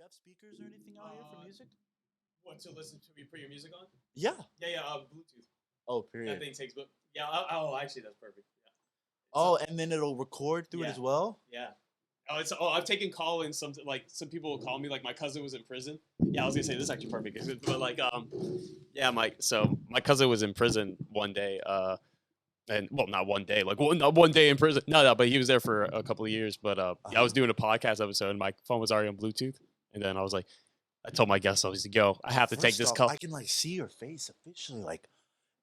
have speakers or anything out here for music? What to listen to? You put your music on? Yeah. Yeah. Bluetooth. Oh, That period. thing takes. But yeah. Actually, that's perfect. Yeah. Oh, and then it'll record through it Yeah. as well. Yeah. I've taken call in some some people will call me like my cousin was in prison. Yeah, I was gonna say this is actually perfect, but yeah, my cousin was in prison one day, and well, not one day, like one day in prison, no, but he was there for a couple of years. But yeah, I was doing a podcast episode, and my phone was already on Bluetooth, and then I told my guest I was to go. I have to take First this off, call. I can like see your face officially. Like,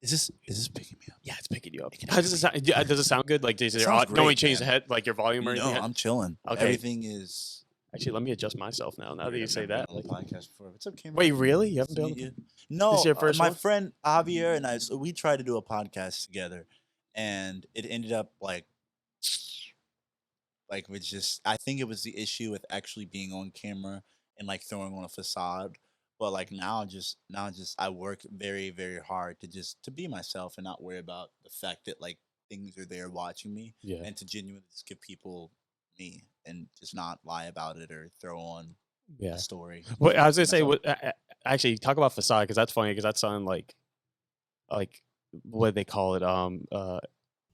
is this picking me up? Yeah, it's picking you up. How does it sound? Does it sound good? Like, does your sounds don't we great, change the man. head, like your volume or No, anything? I'm chilling. Okay. Everything is. Actually, let me adjust myself now. Now that you I've say never that, been on the podcast before. What's up, Cameron? wait, really? You Nice haven't to been? meet you. This No, is your first my one? friend Javier and I. So we tried to do a podcast together, and it ended up like with just. I think it was the issue with actually being on camera and like throwing on a facade. But like now just I work very very hard to be myself and not worry about the fact that like things are there watching me, Yeah. and to genuinely just give people me and just not lie about it or throw on Yeah. a story. Well, I was gonna say, Myself. actually, talk about facade because that's funny because that sounded like what do they call it?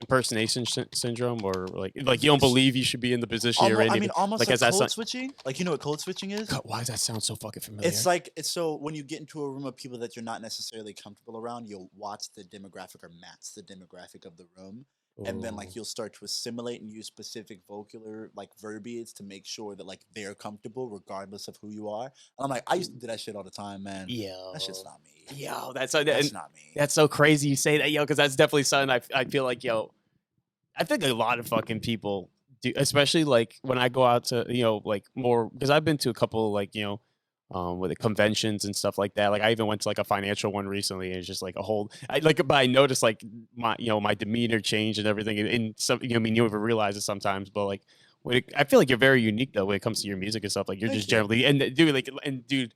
Impersonation syndrome, or like you don't believe you should be in the position you're in. I mean, almost like as that code switching. Like, you know what code switching is? Why does that sound so fucking familiar? It's like it's so when you get into a room of people that you're not necessarily comfortable around, you'll watch the demographic or match the demographic of the room, and then Ooh. like you'll start to assimilate and use specific vocabular like verbiage to make sure that like they're comfortable regardless of who you are. And I'm like, I used to do that shit all the time, man. Yo, That shit's not me. Yo, That's not me. That's so crazy you say that, yo, because that's definitely something I feel like, yo, I think a lot of fucking people do, especially like when I go out to, like more, because I've been to a couple like, with the conventions and stuff like that. Like I even went to like a financial one recently, and it's just like a whole, but I noticed like my demeanor changed and everything. And some, I mean, you don't even realize it sometimes, but like, I feel like you're very unique though when it comes to your music and stuff. Like you're Thank just you. generally, and dude,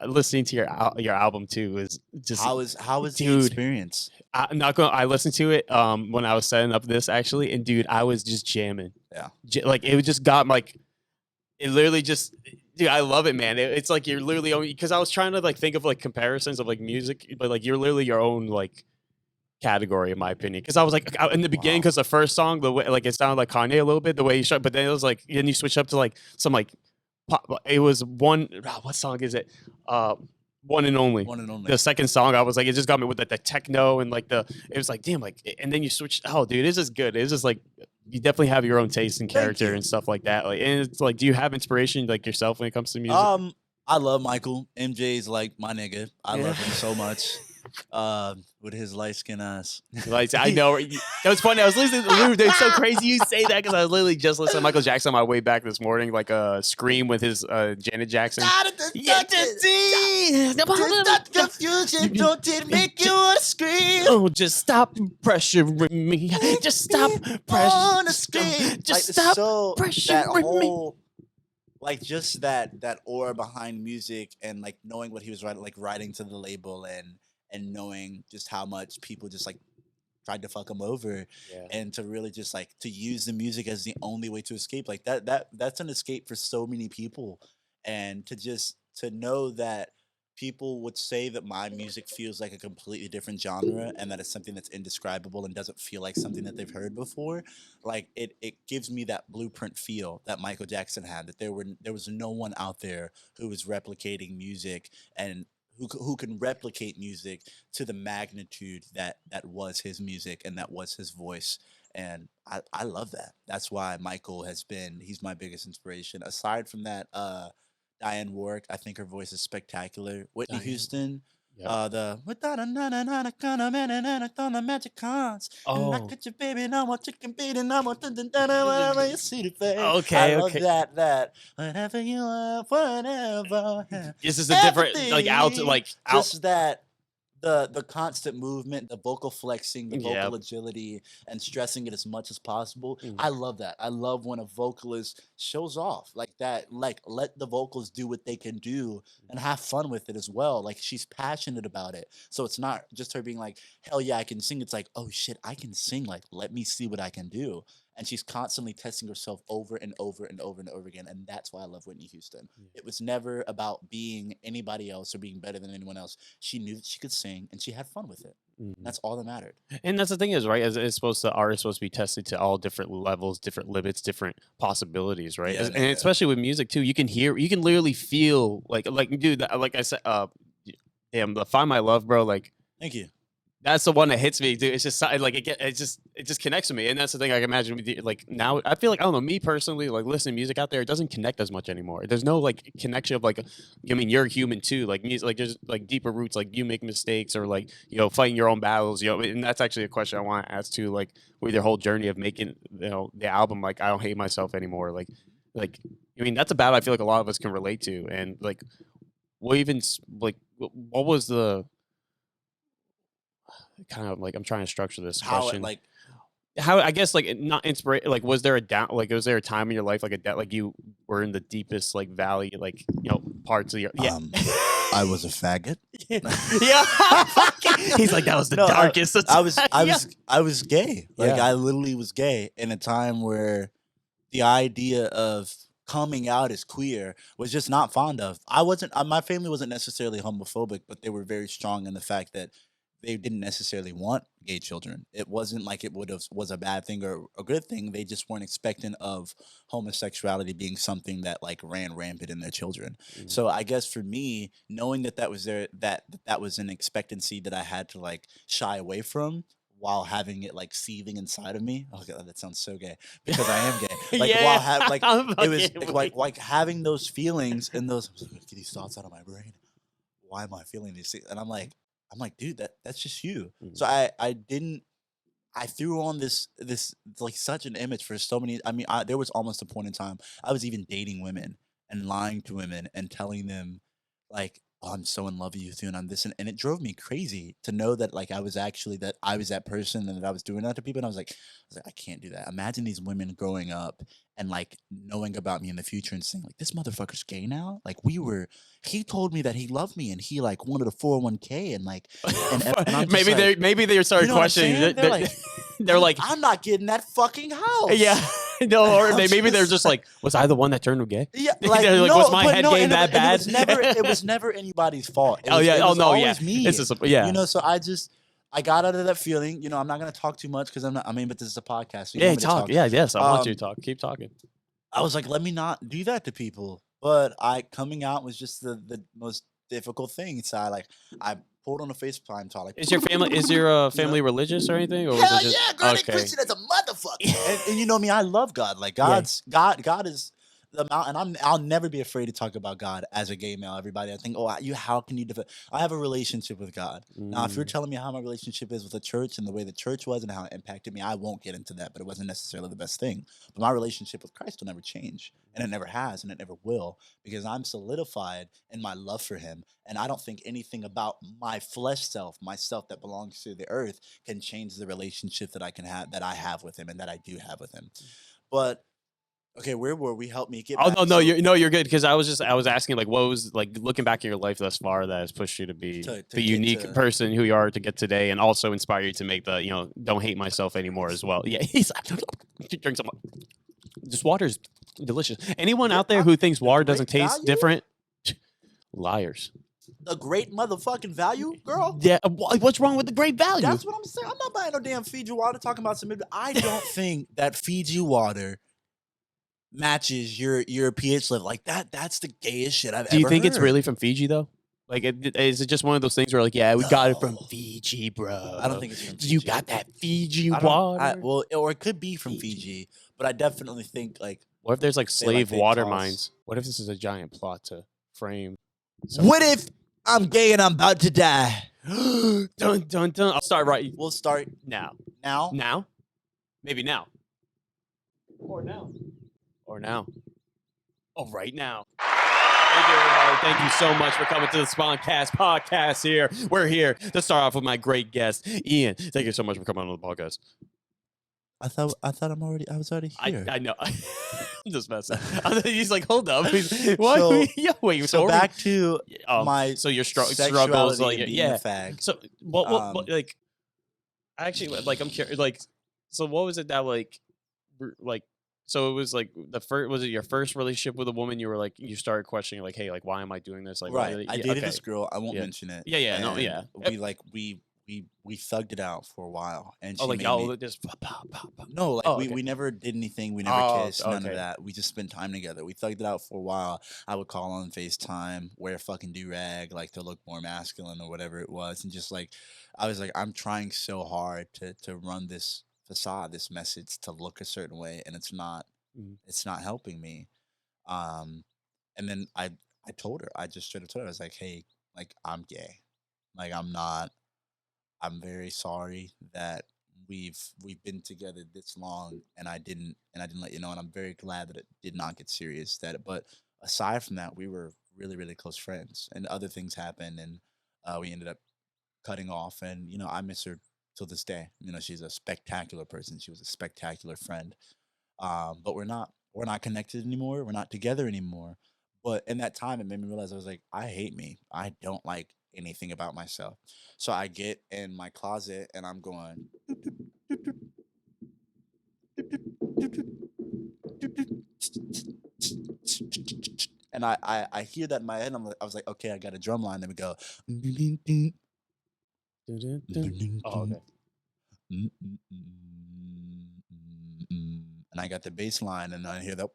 listening to your album too is just How is the dude. experience? I'm not gonna. I listened to it when I was setting up this actually, and dude, I was just jamming. Yeah. Like it just got like, it literally just, dude, I love it, man. It's like you're literally, because I was trying to like think of like comparisons of like music, but like you're literally your own like category in my opinion. Because I was like in the beginning, Wow. because the first song, the way like it sounded like Kanye a little bit, the way you shot, but then it was like then you switch up to like some like pop. It was one. What song is it? One and Only. One and only. The second song, I was like, it just got me with the techno and like it was like, damn, like, and then you switch. Oh, dude, it's just good. It's just like, you definitely have your own taste and character you. and stuff like that. Like, and it's like, do you have inspiration like yourself when it comes to music? I love Michael. MJ's like my nigga. I Yeah. love him so much. With his light skin ass. Like, I know. That was funny. I was listening to the It's so crazy you say that because I was literally just listening to Michael Jackson on my way back this morning, like Scream with his Janet Jackson. Yeah, confusion, don't it make you wanna scream? Oh, just stop pressuring me. Just stop Wanna scream. pressuring. Just Like, stop so that pressuring me. whole, like just that aura behind music and like knowing what he was writing to the label and knowing just how much people just like tried to fuck him over, Yeah. and to really just like to use the music as the only way to escape, like that's an escape for so many people. And to know that people would say that my music feels like a completely different genre and that it's something that's indescribable and doesn't feel like something that they've heard before, like it gives me that blueprint feel that Michael Jackson had, that there was no one out there who was replicating music and who can replicate music to the magnitude that was his music and that was his voice. And I love that. That's why Michael he's my biggest inspiration. Aside from that, Diane Warwick, I think her voice is spectacular. Whitney Diane. Houston, Yeah. the without a na kind of man and on the magic cons. And I Oh. could you baby now what you can beat and I'm whatever you see the face. Okay, I love okay. that whatever you are, whatever. This is a different like out Just that the constant movement, the vocal flexing, the Yeah. vocal agility, and stressing it as much as possible. Mm. I love that. I love when a vocalist shows off like that. Like let the vocals do what they can do and have fun with it as well. Like she's passionate about it. So it's not just her being like, hell yeah, I can sing. It's like, oh shit, I can sing. Like let me see what I can do. and she's constantly testing herself over and over and over and over again. And that's why I love Whitney Houston. It was never about being anybody else or being better than anyone else. She knew that she could sing, and she had fun with it. That's all that mattered. And that's the thing is, right? As it's supposed to, art is supposed to be tested to all different levels, different limits, different possibilities, right? Yeah, And especially with music too, you can literally feel like, dude, like I said, damn, the Find My Love, bro, like, Thank you. that's the one that hits me, dude. It's just like it just connects with me, and that's the thing. I can imagine with you, like now, I feel like I don't know, me personally, like listening to music out there, it doesn't connect as much anymore. There's no like connection of like, I mean, you're human too. Like music, like there's like deeper roots. Like you make mistakes or like fighting your own battles. And that's actually a question I want to ask too. Like with your whole journey of making the album, like I Don't Hate Myself Anymore. Like I mean, that's a battle I feel like a lot of us can relate to, and like what was the kind of like, I'm trying to structure this question. How I guess like not inspiration. Like was there a time in your life like you were in the deepest like valley, like parts of your I was a faggot. Yeah. He's like, that was the darkest. I was gay. Like Yeah. I literally was gay in a time where the idea of coming out as queer was just not fond of. I wasn't. My family wasn't necessarily homophobic, but they were very strong in the fact that they didn't necessarily want gay children. It wasn't like it was a bad thing or a good thing. They just weren't expectant of homosexuality being something that like ran rampant in their children. So I guess for me, knowing that that was there, that was an expectancy that I had to like shy away from while having it like seething inside of me. Oh god, that sounds so gay because I am gay. Like while like it was like having those feelings and those get these thoughts out of my brain. Why am I feeling these things? And I'm like, dude, that's just you. So I threw on this like such an image for so many. I mean, there was almost a point in time I was even dating women and lying to women and telling them like, oh, I'm so in love with you, and I'm this, and it drove me crazy to know that like I was that person and that I was doing that to people. And I was like, I can't do that. Imagine these women growing up and like knowing about me in the future and saying like, this motherfucker's gay now. Like he told me that he loved me and he like wanted a 401k and like and I'm just maybe they started questioning. They're like, I'm not getting that fucking house. Yeah. No, or maybe they're just like, was I the one that turned gay? Yeah, like, no, was my head game that bad? It was never anybody's fault. It was always me. It's just, yeah. So I got out of that feeling. I'm not gonna talk too much because I'm not. I mean, but this is a podcast. So yeah, talk. Yeah, yes, I want you to talk. Keep talking. I was like, let me not do that to people. But coming out was just the most difficult thing. So I pulled on a FaceTime talk. Like, is your family religious or anything? Or hell was it just, yeah, girl, they Christian as a motherfucker. and you know me, I love God. Like God is the amount, and I'll never be afraid to talk about God as a gay male. Everybody, I think, how can you defend? I have a relationship with God. Now, if you're telling me how my relationship is with the church and the way the church was and how it impacted me, I won't get into that. But it wasn't necessarily the best thing. But my relationship with Christ will never change, and it never has, and it never will, because I'm solidified in my love for Him, and I don't think anything about my flesh self, myself that belongs to the earth, can change the relationship that I have with Him, and that I do have with Him. But okay, where were we? Help me get back. Oh no, you're good, because I was asking like, what was like looking back in your life thus far that has pushed you to be the unique person who you are to get today, and also inspire you to make the Don't Hate Myself Anymore as well. Yeah, he's like, drink some. This water's delicious. Anyone out there who thinks water doesn't taste different, liars. A great motherfucking value, girl. Yeah, what's wrong with the great value? That's what I'm saying. I'm not buying no damn Fiji water. Talking about some. I don't think that Fiji water matches your pH level like that. That's the gayest shit I've ever heard. Do you think it's really from Fiji though? Like, is it just one of those things where like, yeah, we got it from Fiji, bro? I don't think it's from Fiji. You got that Fiji water? Or it could be from Fiji, but I definitely think like. What if there's like slave water mines? What if this is a giant plot to frame? What if I'm gay and I'm about to die? Dun dun dun. I'll start right. We'll start now. Now? Maybe now. Or now. Oh, right now. Thank you, everybody. Thank you so much for coming to the Sponcast podcast here. We're here to start off with my great guest, Ian. Thank you so much for coming on the podcast. I thought I was already here. I know. I'm just messing. He's like, hold up. What? So, wait. So back to my so your struggles, like a fag. So what like actually, like I'm curious, like, so what was it that like like, so it was like the first, was it your first relationship with a woman? You were like, you started questioning like, hey, like, why am I doing this? Like, Right. I yeah, dated okay, this girl, I won't yeah, mention it, yeah, yeah, no, and yeah. we thugged it out for a while, and Oh, she like made y'all me. just pop, pop, pop, pop. No, like, Oh, we okay. we never did anything, we never Oh, kissed, none of okay. that, we just spent time together, we thugged it out for a while. I would call on FaceTime, wear a fucking do-rag, like, to look more masculine or whatever it was, and just, like, I was like, "I'm trying so hard to run this facade, this message to look a certain way, and Mhm. it's not helping me." Um, and then I told her, I just straight up told her, I was like, "Hey, like, I'm gay. Like, I'm very sorry that we've been together this long and I didn't let you know, and I'm very glad that it did not get serious, that but aside from that, we were really, really close friends, and other things happened, and we ended up cutting off, and I miss her till this day. She's a spectacular person. She was a spectacular friend. But we're not connected anymore. We're not together anymore. But in that time, it made me realize, I was like, I hate me. I don't like anything about myself. So I get in my closet and I'm going, and I hear that in my head. I was like, okay, I got a drum line. Then we go, Dun, dun, dun. Oh, okay. and I got the bass line, and I hear the,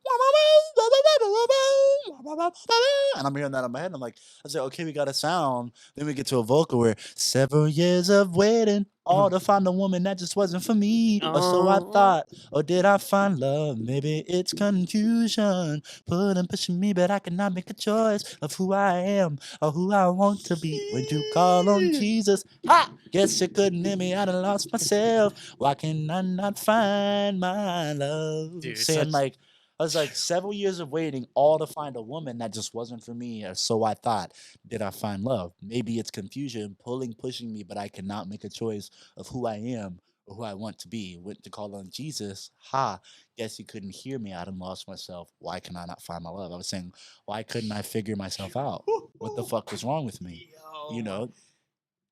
and I'm hearing that in my head. And I'm like, I said, okay, we got a sound. Then we get to a vocal where several years of waiting, all to find a woman that just wasn't for me. Or so I Oh, thought. Or did I find love? Maybe it's confusion. Pulling, pushing me, but I cannot make a choice of who I am or who I want to be. When you call on shit. Jesus, ha! Guess you couldn't hear me. I done lost myself. Why can I not find my love? Dude, Saying such. like, I was like, several years of waiting, all to find a woman that just wasn't for me, or so I thought. Did I find love? Maybe it's confusion, pulling, pushing me, but I cannot make a choice of who I am or who I want to be. Went to call on Jesus. Ha! Guess you couldn't hear me. I done lost myself. Why can I not find my love? I was saying, why couldn't I figure myself out? What the fuck was wrong with me? You Yo. know?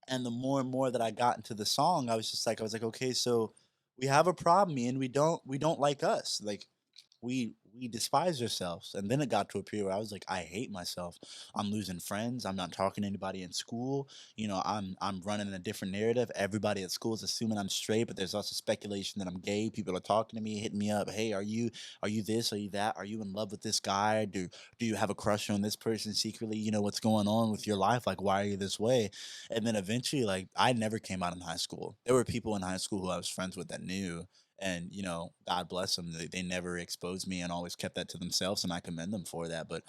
And the more and more that I got into the song, I was like, okay, so we have a problem, and we don't like us. Like, we despise ourselves. And then it got to a period where I was like, I hate myself. I'm losing friends. I'm not talking to anybody in school. I'm running a different narrative. Everybody at school is assuming I'm straight, but there's also speculation that I'm gay. People are talking to me, hitting me up. Hey, are you this? Are you that? Are you in love with this guy? Do you have a crush on this person secretly? What's going on with your life? Like, why are you this way? And then eventually, like, I never came out in high school. There were people in high school who I was friends with that knew, and God bless them. They never exposed me and always kept that to themselves, and I commend them for that. But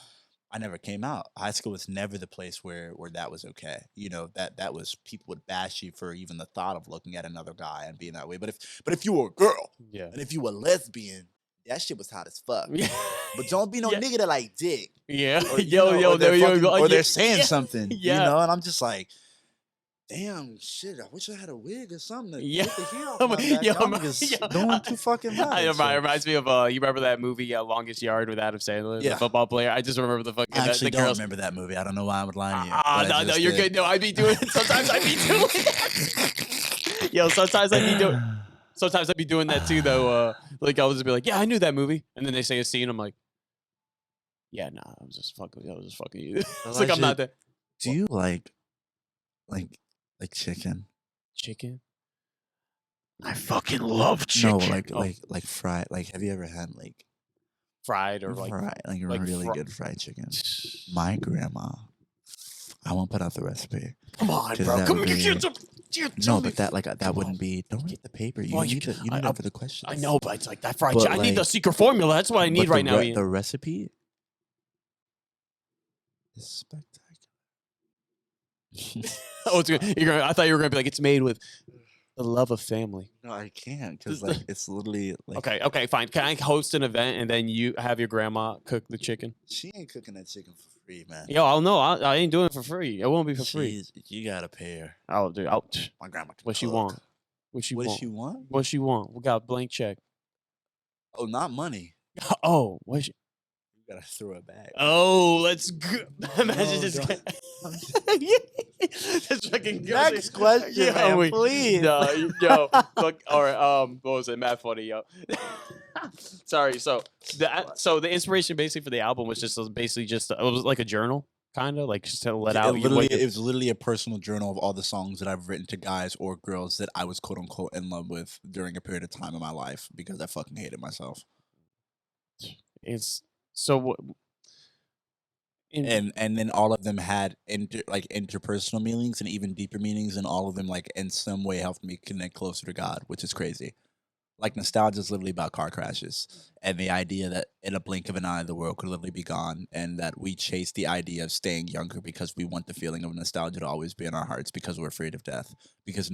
I never came out. High school was never the place where that was okay. That was, people would bash you for even the thought of looking at another guy and being that way. But if you were a girl Yeah. and if you were lesbian, that shit was hot as fuck. Yeah. But don't be no Yeah. nigga that like dick, Yeah. or Yo, or they're there you go. or Yeah. they're saying Yeah. something, Yeah. and I'm just like, damn, shit, I wish I had a wig or something to Yeah. get the hair off my back. Yo, Y'all man, niggas yo, doing too fucking much. it So, reminds me of you remember that movie Longest Yard with Adam Sandler, the yeah, football player? I just remember the fucking I actually the don't girls. remember that movie. I don't know why I would lie to you, but I No, just you're did. good. No, I be doing it. Sometimes I be doing that. Yo, sometimes I be doing that too though. Like I'll just be like, yeah, I knew that movie. And then they say a scene, I'm like, yeah, nah, I was just fucking you. It's like I'm not that. Do you like chicken? Chicken? I fucking love chicken. No, Oh, like fried. Like, have you ever had fried or like really good fried chicken? My grandma. I won't put out the recipe. Come on, 'Cause bro. that Come would on, you be- can't. No, Tell me. but that that Come wouldn't on. be. Don't read the paper. You Well, need to know for the questions. I know, but it's like that fried But, chicken. I need the like- secret formula. That's what I need But right now. Ian. the recipe is spectacular. Oh, I thought you were gonna be like, it's made with the love of family. No, I can't, because like it's literally like, Okay, fine. Can I host an event and then you have your grandma cook the chicken? she ain't cooking that chicken for free, man. Yo, I'll know. I ain't doing it for free. It won't be for free. You gotta pay her. I'll do. My grandma can What she cook. want? What she What does want? she want? What she want? We got a blank check. Oh, not money. Oh, what? You gotta throw it back. Oh, let's go. Imagine No, just. don't. Just fucking Next question, Yeah, man, please. Yo, fuck. All right. What was it? Mad funny, yo. Sorry. So the inspiration basically for the album was just basically just it was like a journal, kind of like just to let out you what It was literally a personal journal of all the songs that I've written to guys or girls that I was quote unquote in love with during a period of time in my life because I fucking hated myself. it's so what in And then all of them had interpersonal meanings and even deeper meanings, and all of them like in some way helped me connect closer to God, which is crazy. Like nostalgia is literally about car crashes and the idea that in a blink of an eye the world could literally be gone, and that we chase the idea of staying younger because we want the feeling of nostalgia to always be in our hearts because we're afraid of death, because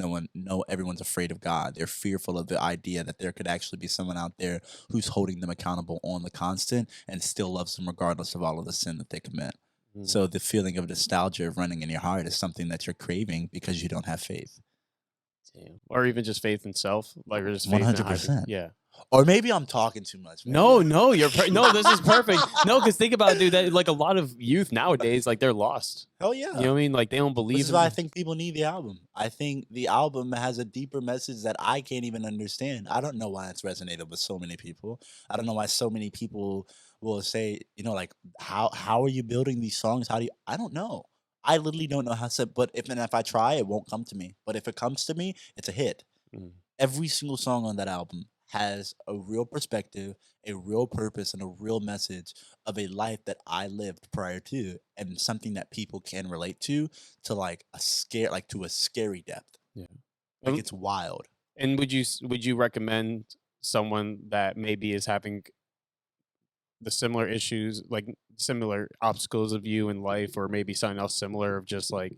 everyone's afraid of God. They're fearful of the idea that there could actually be someone out there who's holding them accountable on the constant and still loves them regardless of all of the sin that they commit. So the feeling of nostalgia running in your heart is something that you're craving because you don't have faith. Damn. Or even just faith in self, like or just faith in 100%. yeah. Or maybe I'm talking too much. No, no, this is perfect. No, because think about it, dude. That like a lot of youth nowadays, like they're lost. Hell yeah. You know what I mean? Like they don't believe. This is why I think people need the album. I think the album has a deeper message that I can't even understand. I don't know why it's resonated with so many people. I don't know why so many people will say, like how are you building these songs? How do you? I don't know. I literally don't know how to. But if I try, it won't come to me. But if it comes to me, it's a hit. Mm. Every single song on that album has a real perspective, a real purpose, and a real message of a life that I lived prior to, and something that people can relate to like to a scary depth. Yeah. Like it's wild. And would you recommend someone that maybe is having the similar issues, like similar obstacles of you in life, or maybe something else similar of just like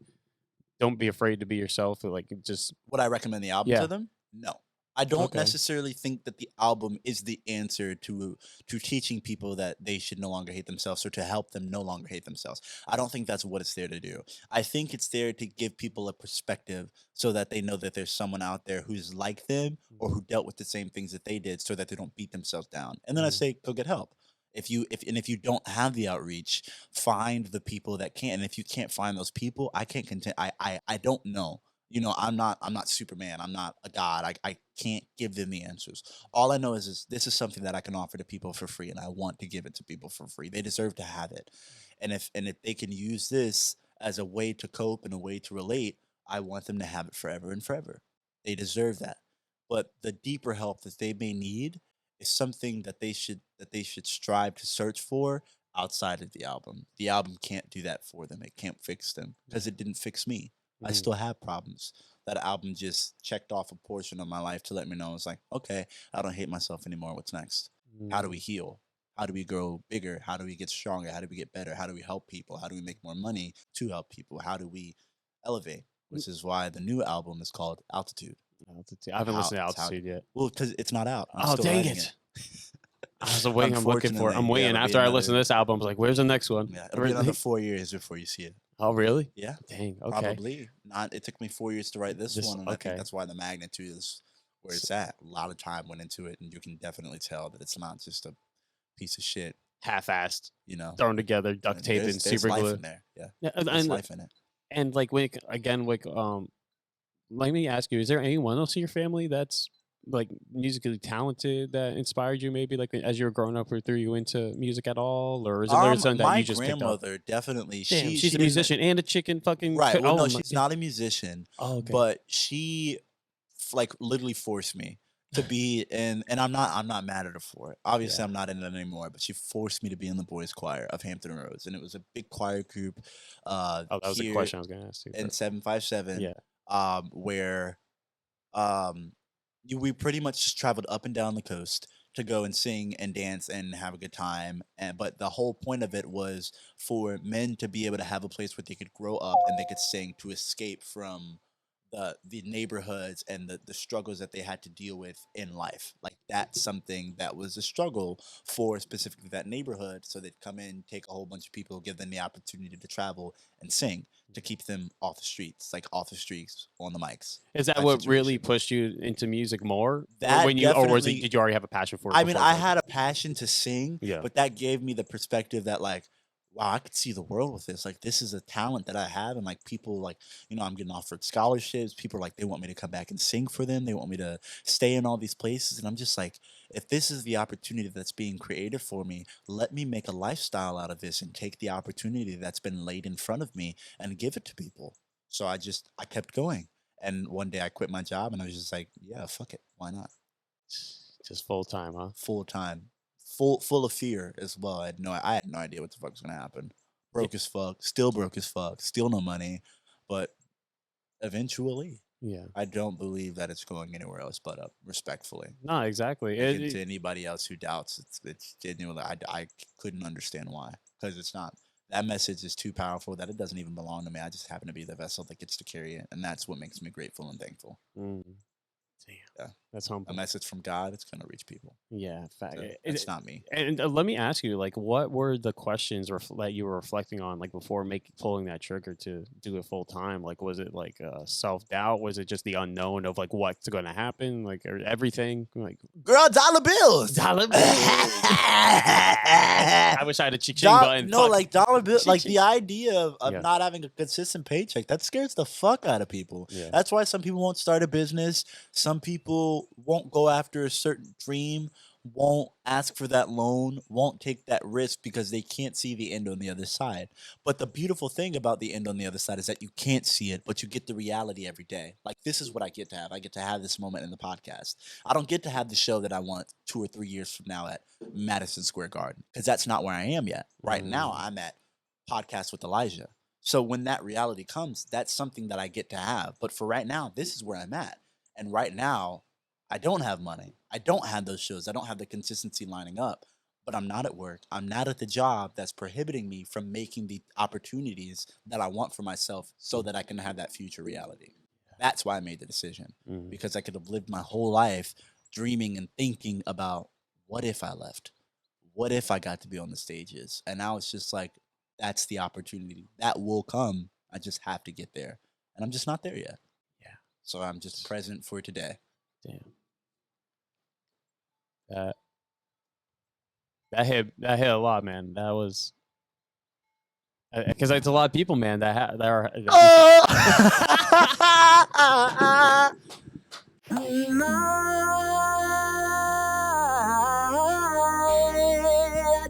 don't be afraid to be yourself, or like just Would I recommend the album to them? No. I don't Okay. necessarily think that the album is the answer to teaching people that they should no longer hate themselves or to help them no longer hate themselves. I don't think that's what it's there to do. I think it's there to give people a perspective so that they know that there's someone out there who's like them or who dealt with the same things that they did so that they don't beat themselves down. And then I say go get help. If you don't have the outreach, find the people that can. And if you can't find those people, I can't contend. I don't know. I'm not Superman. I'm not a god. I can't give them the answers. All I know is this is something that I can offer to people for free, and I want to give it to people for free. They deserve to have it. And if they can use this as a way to cope and a way to relate, I want them to have it forever and forever. They deserve that. But the deeper help that they may need is something that they should strive to search for outside of the album. The album can't do that for them. It can't fix them because it didn't fix me. I still have problems. That album just checked off a portion of my life to let me know it's like, okay, I don't hate myself anymore. What's next? How do we heal? How do we grow bigger? How do we get stronger? How do we get better? How do we help people? How do we make more money to help people? How do we elevate? Which is why the new album is called Altitude. I haven't listened to Altitude yet. Well, because it's not out. I'm Oh, still dang writing it. I was waiting. I'm looking for it. I'm Unfortunately, waiting. it'll be After I listen to another- this album, I was like, where's the next one? Yeah, it'll be another 4 years before you see it. Oh, really? Yeah, Dang. Okay. probably not. It took me 4 years to write this Just- one, and I okay. think that's why the magnitude is where it's at. A lot of time went into it, and you can definitely tell that it's not just a piece of shit. Half-assed, Thrown together, duct tape, and there's super life glue. in there. Yeah, Yeah, there's life in it. and like again, let me ask you: is there anyone else in your family that's like musically talented that inspired you? Maybe like as you were growing up, or threw you into music at all, or is it literally something that My you just picked up? grandmother definitely. Damn, she she's a didn't- musician and a chicken fucking. Right. Well, no, my she's God. not a musician, Oh, okay. but she like literally forced me to be in, and I'm not mad at her for it. Obviously, Yeah. I'm not in it anymore, but she forced me to be in the boys' choir of Hampton Roads, and it was a big choir group. Oh, that was the here question I was gonna ask too. in but- 757. Yeah. Where we pretty much just traveled up and down the coast to go and sing and dance and have a good time. But the whole point of it was for men to be able to have a place where they could grow up and they could sing to escape from the neighborhoods and the struggles that they had to deal with in life. Like that's something that was a struggle for specifically that neighborhood. So they'd come in, take a whole bunch of people, give them the opportunity to travel and sing to keep them off the streets, like off the streets on the mics. Is that type what really situation. pushed you into music more? That when you, or was it, definitely- did you already have a passion for it? I mean, before I that? had a passion to sing, Yeah. but that gave me the perspective that like wow, I could see the world with this. Like, this is a talent that I have, and like people, like, I'm getting offered scholarships. People are like, they want me to come back and sing for them. They want me to stay in all these places, and I'm just like, if this is the opportunity that's being created for me, let me make a lifestyle out of this and take the opportunity that's been laid in front of me and give it to people. So I kept going, and one day I quit my job, and I was just like, yeah, fuck it, why not? Just full time, huh? Full time, full of fear as well. I had no idea what the fuck was gonna happen. Yeah. Broke as fuck, still no money, but eventually, Yeah. I don't believe that it's going anywhere else but up. Respectfully, No, exactly. like, and to anybody else who doubts, it's genuinely I couldn't understand why, because it's not. That message is too powerful that it doesn't even belong to me. I just happen to be the vessel that gets to carry it, and that's what makes me grateful and thankful. Mm, damn, Yeah, that's a humble. message from God, it's gonna reach people. Yeah, fact. So it's not me. And let me ask you, like, what were the questions that you were reflecting on, like, before pulling that trigger to do it full time? Like, was it like self doubt? Was it just the unknown of like what's going to happen, like or everything? Like, Girl, dollar bills. dollar bill. I wish I had a ching button. No, Fuck. like dollar bill, like Ching. the idea of Yeah. not having a consistent paycheck, that scares the fuck out of people. Yeah. That's why some people won't start a business. Some people won't go after a certain dream, won't ask for that loan, won't take that risk because they can't see the end on the other side. But the beautiful thing about the end on the other side is that you can't see it, but you get the reality every day. Like, this is what I get to have. I get to have this moment in the podcast. I don't get to have the show that I want 2 or 3 years from now at Madison Square Garden, because that's not where I am yet. Right now, I'm at Podcast with Elijah. So when that reality comes, that's something that I get to have. But for right now, this is where I'm at. And right now, I don't have money. I don't have those shows. I don't have the consistency lining up. But I'm not at work. I'm not at the job that's prohibiting me from making the opportunities that I want for myself so that I can have that future reality. That's why I made the decision, Mm. because I could have lived my whole life dreaming and thinking about, what if I left? What if I got to be on the stages? And now it's just like, that's the opportunity that will come. I just have to get there. And I'm just not there yet. Yeah. So I'm just present for today. Damn. That hit a lot, man. That was because it's a lot of people, man. That are. I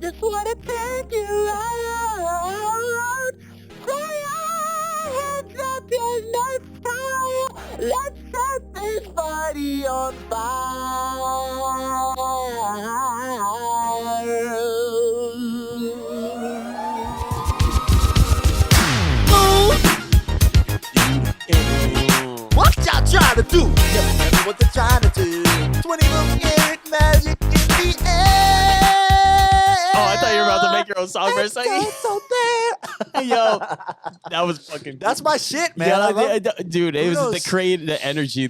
just wanna take you out. Say our heads up in the sky. Let's set this party on fire. What y'all trying to do? Never tell me what they're trying to do. 20 million magic in the air. Oh, I thought you were about to make your own song for a second. So there. Yo, that was fucking. That's my shit, man. Yeah, dude, it was knows? the create the energy.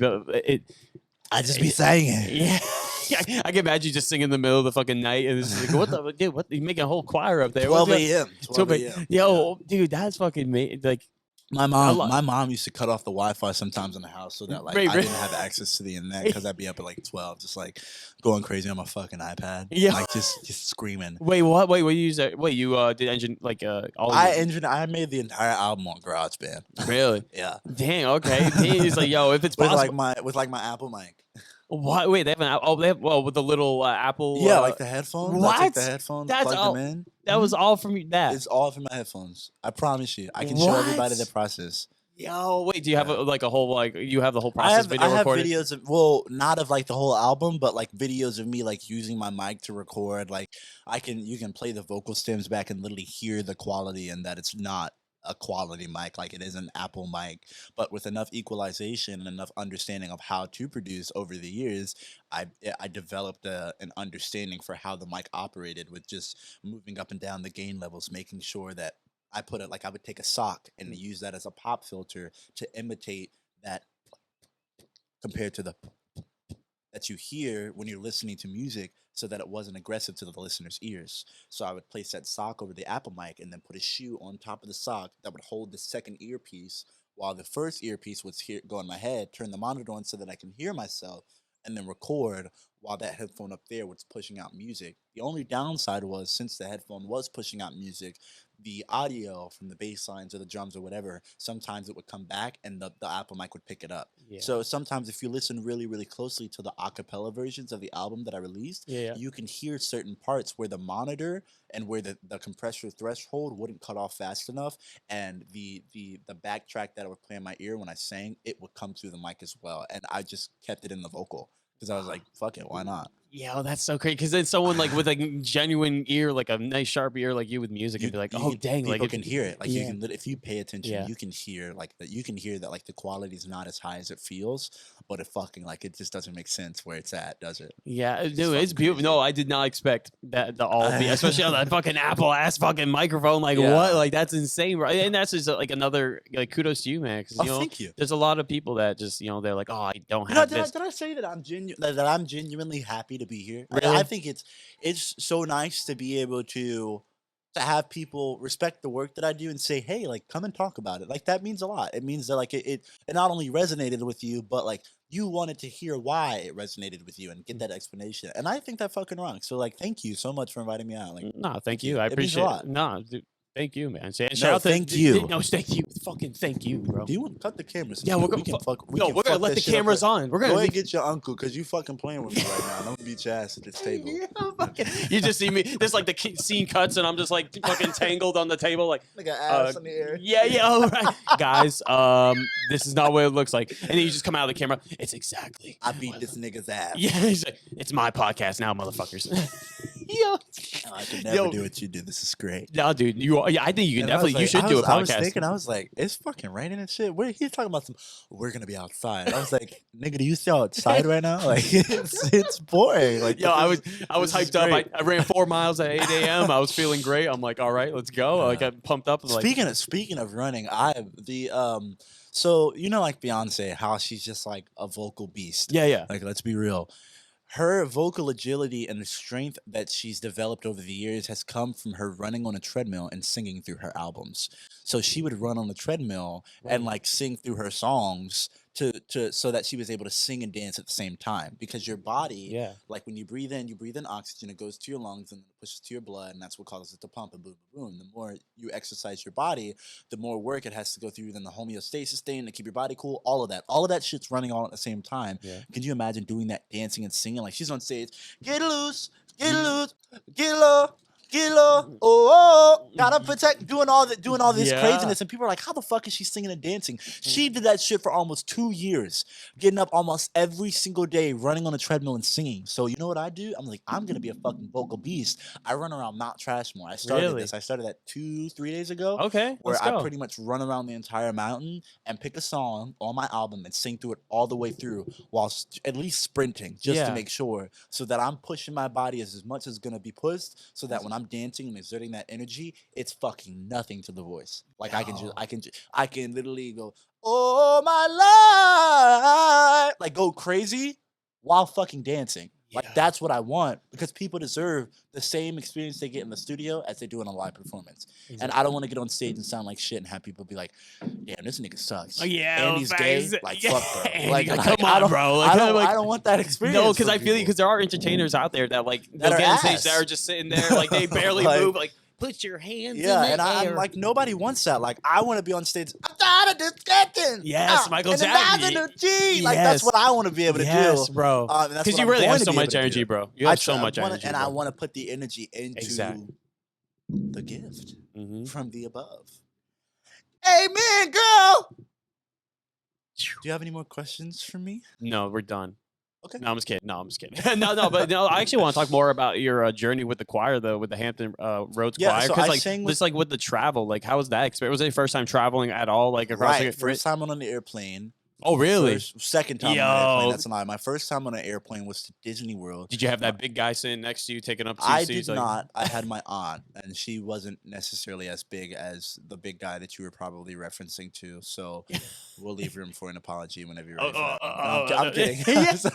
I just be saying it. Yeah. I can imagine you just singing in the middle of the fucking night, and it's like, what the dude? What you making a whole choir up there? 12 What's that? a.m. 12 a.m. Yo, dude, that's fucking like. My mom used to cut off the Wi-Fi sometimes in the house so that like I didn't have access to the internet, because I'd be up at like 12, just like going crazy on my fucking iPad, like just screaming. Wait, what? Wait, what you use that? Wait, you did engine like all? I made the entire album on GarageBand. Really? Yeah. Dang. Okay. He's like, yo, if it's with possible, like my Apple mic. What? Wait, they have an they have with the little Apple. Yeah, like the headphones. What? I take the headphones, That's plug all. them in. That was all from that. It's all from my headphones. I promise you. I can show everybody the process. Yo, wait, do you have like a whole you have the whole process video I have recorded? videos of, not of like the whole album, but like videos of me like using my mic to record. Like you can play the vocal stems back and literally hear the quality, and that it's not a quality mic like it is an Apple mic, but with enough equalization and enough understanding of how to produce over the years, I developed an understanding for how the mic operated, with just moving up and down the gain levels, making sure that I put it like I would take a sock and use that as a pop filter to imitate that, compared to the that you hear when you're listening to music, so that it wasn't aggressive to the listener's ears. So I would place that sock over the Apple mic and then put a shoe on top of the sock that would hold the second earpiece, while the first earpiece would go in my head, turn the monitor on so that I can hear myself, and then record while that headphone up there was pushing out music. The only downside was, since the headphone was pushing out music, the audio from the bass lines or the drums or whatever, sometimes it would come back and the Apple mic would pick it up. Yeah. So sometimes if you listen really, really closely to the acapella versions of the album that I released, Yeah. you can hear certain parts where the monitor and where the compressor threshold wouldn't cut off fast enough, and the backtrack that would play in my ear when I sang, it would come through the mic as well. And I just kept it in the vocal because I was like, fuck it, why not? Yeah, that's so crazy. Because then someone like with a genuine ear, like a nice sharp ear, like you with music, You, and be like, you "Oh, can- dang!" Like people can hear it. Like you yeah. can, if you pay attention, Yeah. you can hear like that. You can hear that like the quality is not as high as it feels, but it fucking like it just doesn't make sense where it's at, does it? Yeah, It's dude, it's fucking beautiful. crazy. No, I did not expect that the all be, especially on that fucking Apple ass fucking microphone. Like Yeah. what? Like that's insane, right? And that's just like another like kudos to you, man. Because Oh, you know, thank you. there's a lot of people that just they're like, oh, I don't You know, have did I, this. did I say that that I'm genuinely happy to be here? Really? I think it's so nice to be able to have people respect the work that I do and say, hey, like come and talk about it. Like that means a lot. It means that like it not only resonated with you, but like you wanted to hear why it resonated with you and get that explanation. And I think that fucking wrong. So like thank you so much for inviting me out. Like No, thank you. you. I It means a appreciate lot. it. No, dude, thank you, man. Shout No, out to thank you. No, thank you. Fucking thank you, bro. do you want to cut the cameras? Yeah, we're we gonna can fuck. We no, can we're gonna fuck let that the shit up cameras right- on. We're Go gonna ahead and get your uncle because you fucking playing with me right now. I'm gonna beat your ass at this table. you just see me. This like the scene cuts, and I'm just like fucking tangled on the table, like. Like an ass in the air. Yeah, all right, guys. This is not what it looks like. And then you just come out of the camera. It's exactly. I beat this nigga's ass. Yeah, he's like, it's my podcast now, motherfuckers. Yo, Oh, I could never Yo. do what you do. This is great. no, dude, you. Are, yeah, I think you can And I was definitely. You like- should I do a was- I was podcast. thinking, I was like, it's fucking raining and shit. He's talking about we're gonna be outside. I was like, nigga, do you see outside right now? Like, it's boring. Like, Yo, I was this is hyped up. great. I ran 4 miles at 8 a.m. I was feeling great. I'm like, all right, let's go. I Yeah. got pumped up. Like, Speaking of running, so you know, like Beyonce, how she's just like a vocal beast. yeah. Like, let's be real. Her vocal agility and the strength that she's developed over the years has come from her running on a treadmill and singing through her albums. So she would run on the treadmill and like sing through her songs to so that she was able to sing and dance at the same time. Because your body, Yeah. like when you breathe in oxygen, it goes to your lungs and it pushes to your blood, and that's what causes it to pump and boom, boom, boom. The more you exercise your body, the more work it has to go through, then the homeostasis thing to keep your body cool, all of that shit's running all at the same time. Yeah. Can you imagine doing that, dancing and singing? Like she's on stage, get loose, get loose, get low, oh, gotta protect, doing all this Yeah. craziness, and people are like, how the fuck is she singing and dancing? She did that shit for almost 2 years, getting up almost every single day, running on a treadmill and singing. So you know what I do? I'm like, I'm gonna be a fucking vocal beast. I run around Mount Trashmore. I started that 2-3 days ago. Okay. Where Let's I go. pretty much run around the entire mountain and pick a song on my album and sing through it all the way through while at least sprinting just Yeah. to make sure so that I'm pushing my body as much as gonna be pushed so that when I'm dancing and exerting that energy, it's fucking nothing to the voice. Like I can literally go, oh my life, like go crazy while fucking dancing. Like Yeah. that's what I want because people deserve the same experience they get in the studio as they do in a live performance. And I don't want to get on stage and sound like shit and have people be like, "Damn, this nigga sucks." Oh, yeah, and he's gay. facts. Like Yeah. fuck, bro. And Like, like, like, come I on, don't- bro. Like, I don't. like- I don't want that experience. No, because for I feel you. people. Because there are entertainers out there that like they'll That get are on stage, ass. they're just sitting there like they barely Like- move. Like put your hands in Yeah, the and air. I'm like, nobody wants that. Like, I want to be on stage. I'm tired of this getting. Yes, Michael and Jackson. another G. Like, Yes. that's what I want to be able to yes, do. bro. And that's Because what you I'm really going have to so be able much to energy, do. bro. You have so I much wanna- energy, and bro. I want to put the energy into Exactly. the gift Mhm. from the above. Amen, girl. Do you have any more questions for me? No, we're done. Okay. No, I'm just kidding. But no, I actually want to talk more about your journey with the choir, though, with the Hampton Roads Yeah, Choir. so Because I like, sang with- just like with the travel, like, how was that experience? Was it your first time traveling at all, like across Right. the First time on the airplane. Oh, really? Second time on the airplane. Yo. That's a lie. My first time on an airplane was to Disney World. Did you have that big guy sitting next to you, taking up two I seats? did like- not. I had my aunt, and she wasn't necessarily as big as the big guy that you were probably referencing to. So we'll leave room for an apology whenever you're ready for that. one. No, I'm kidding.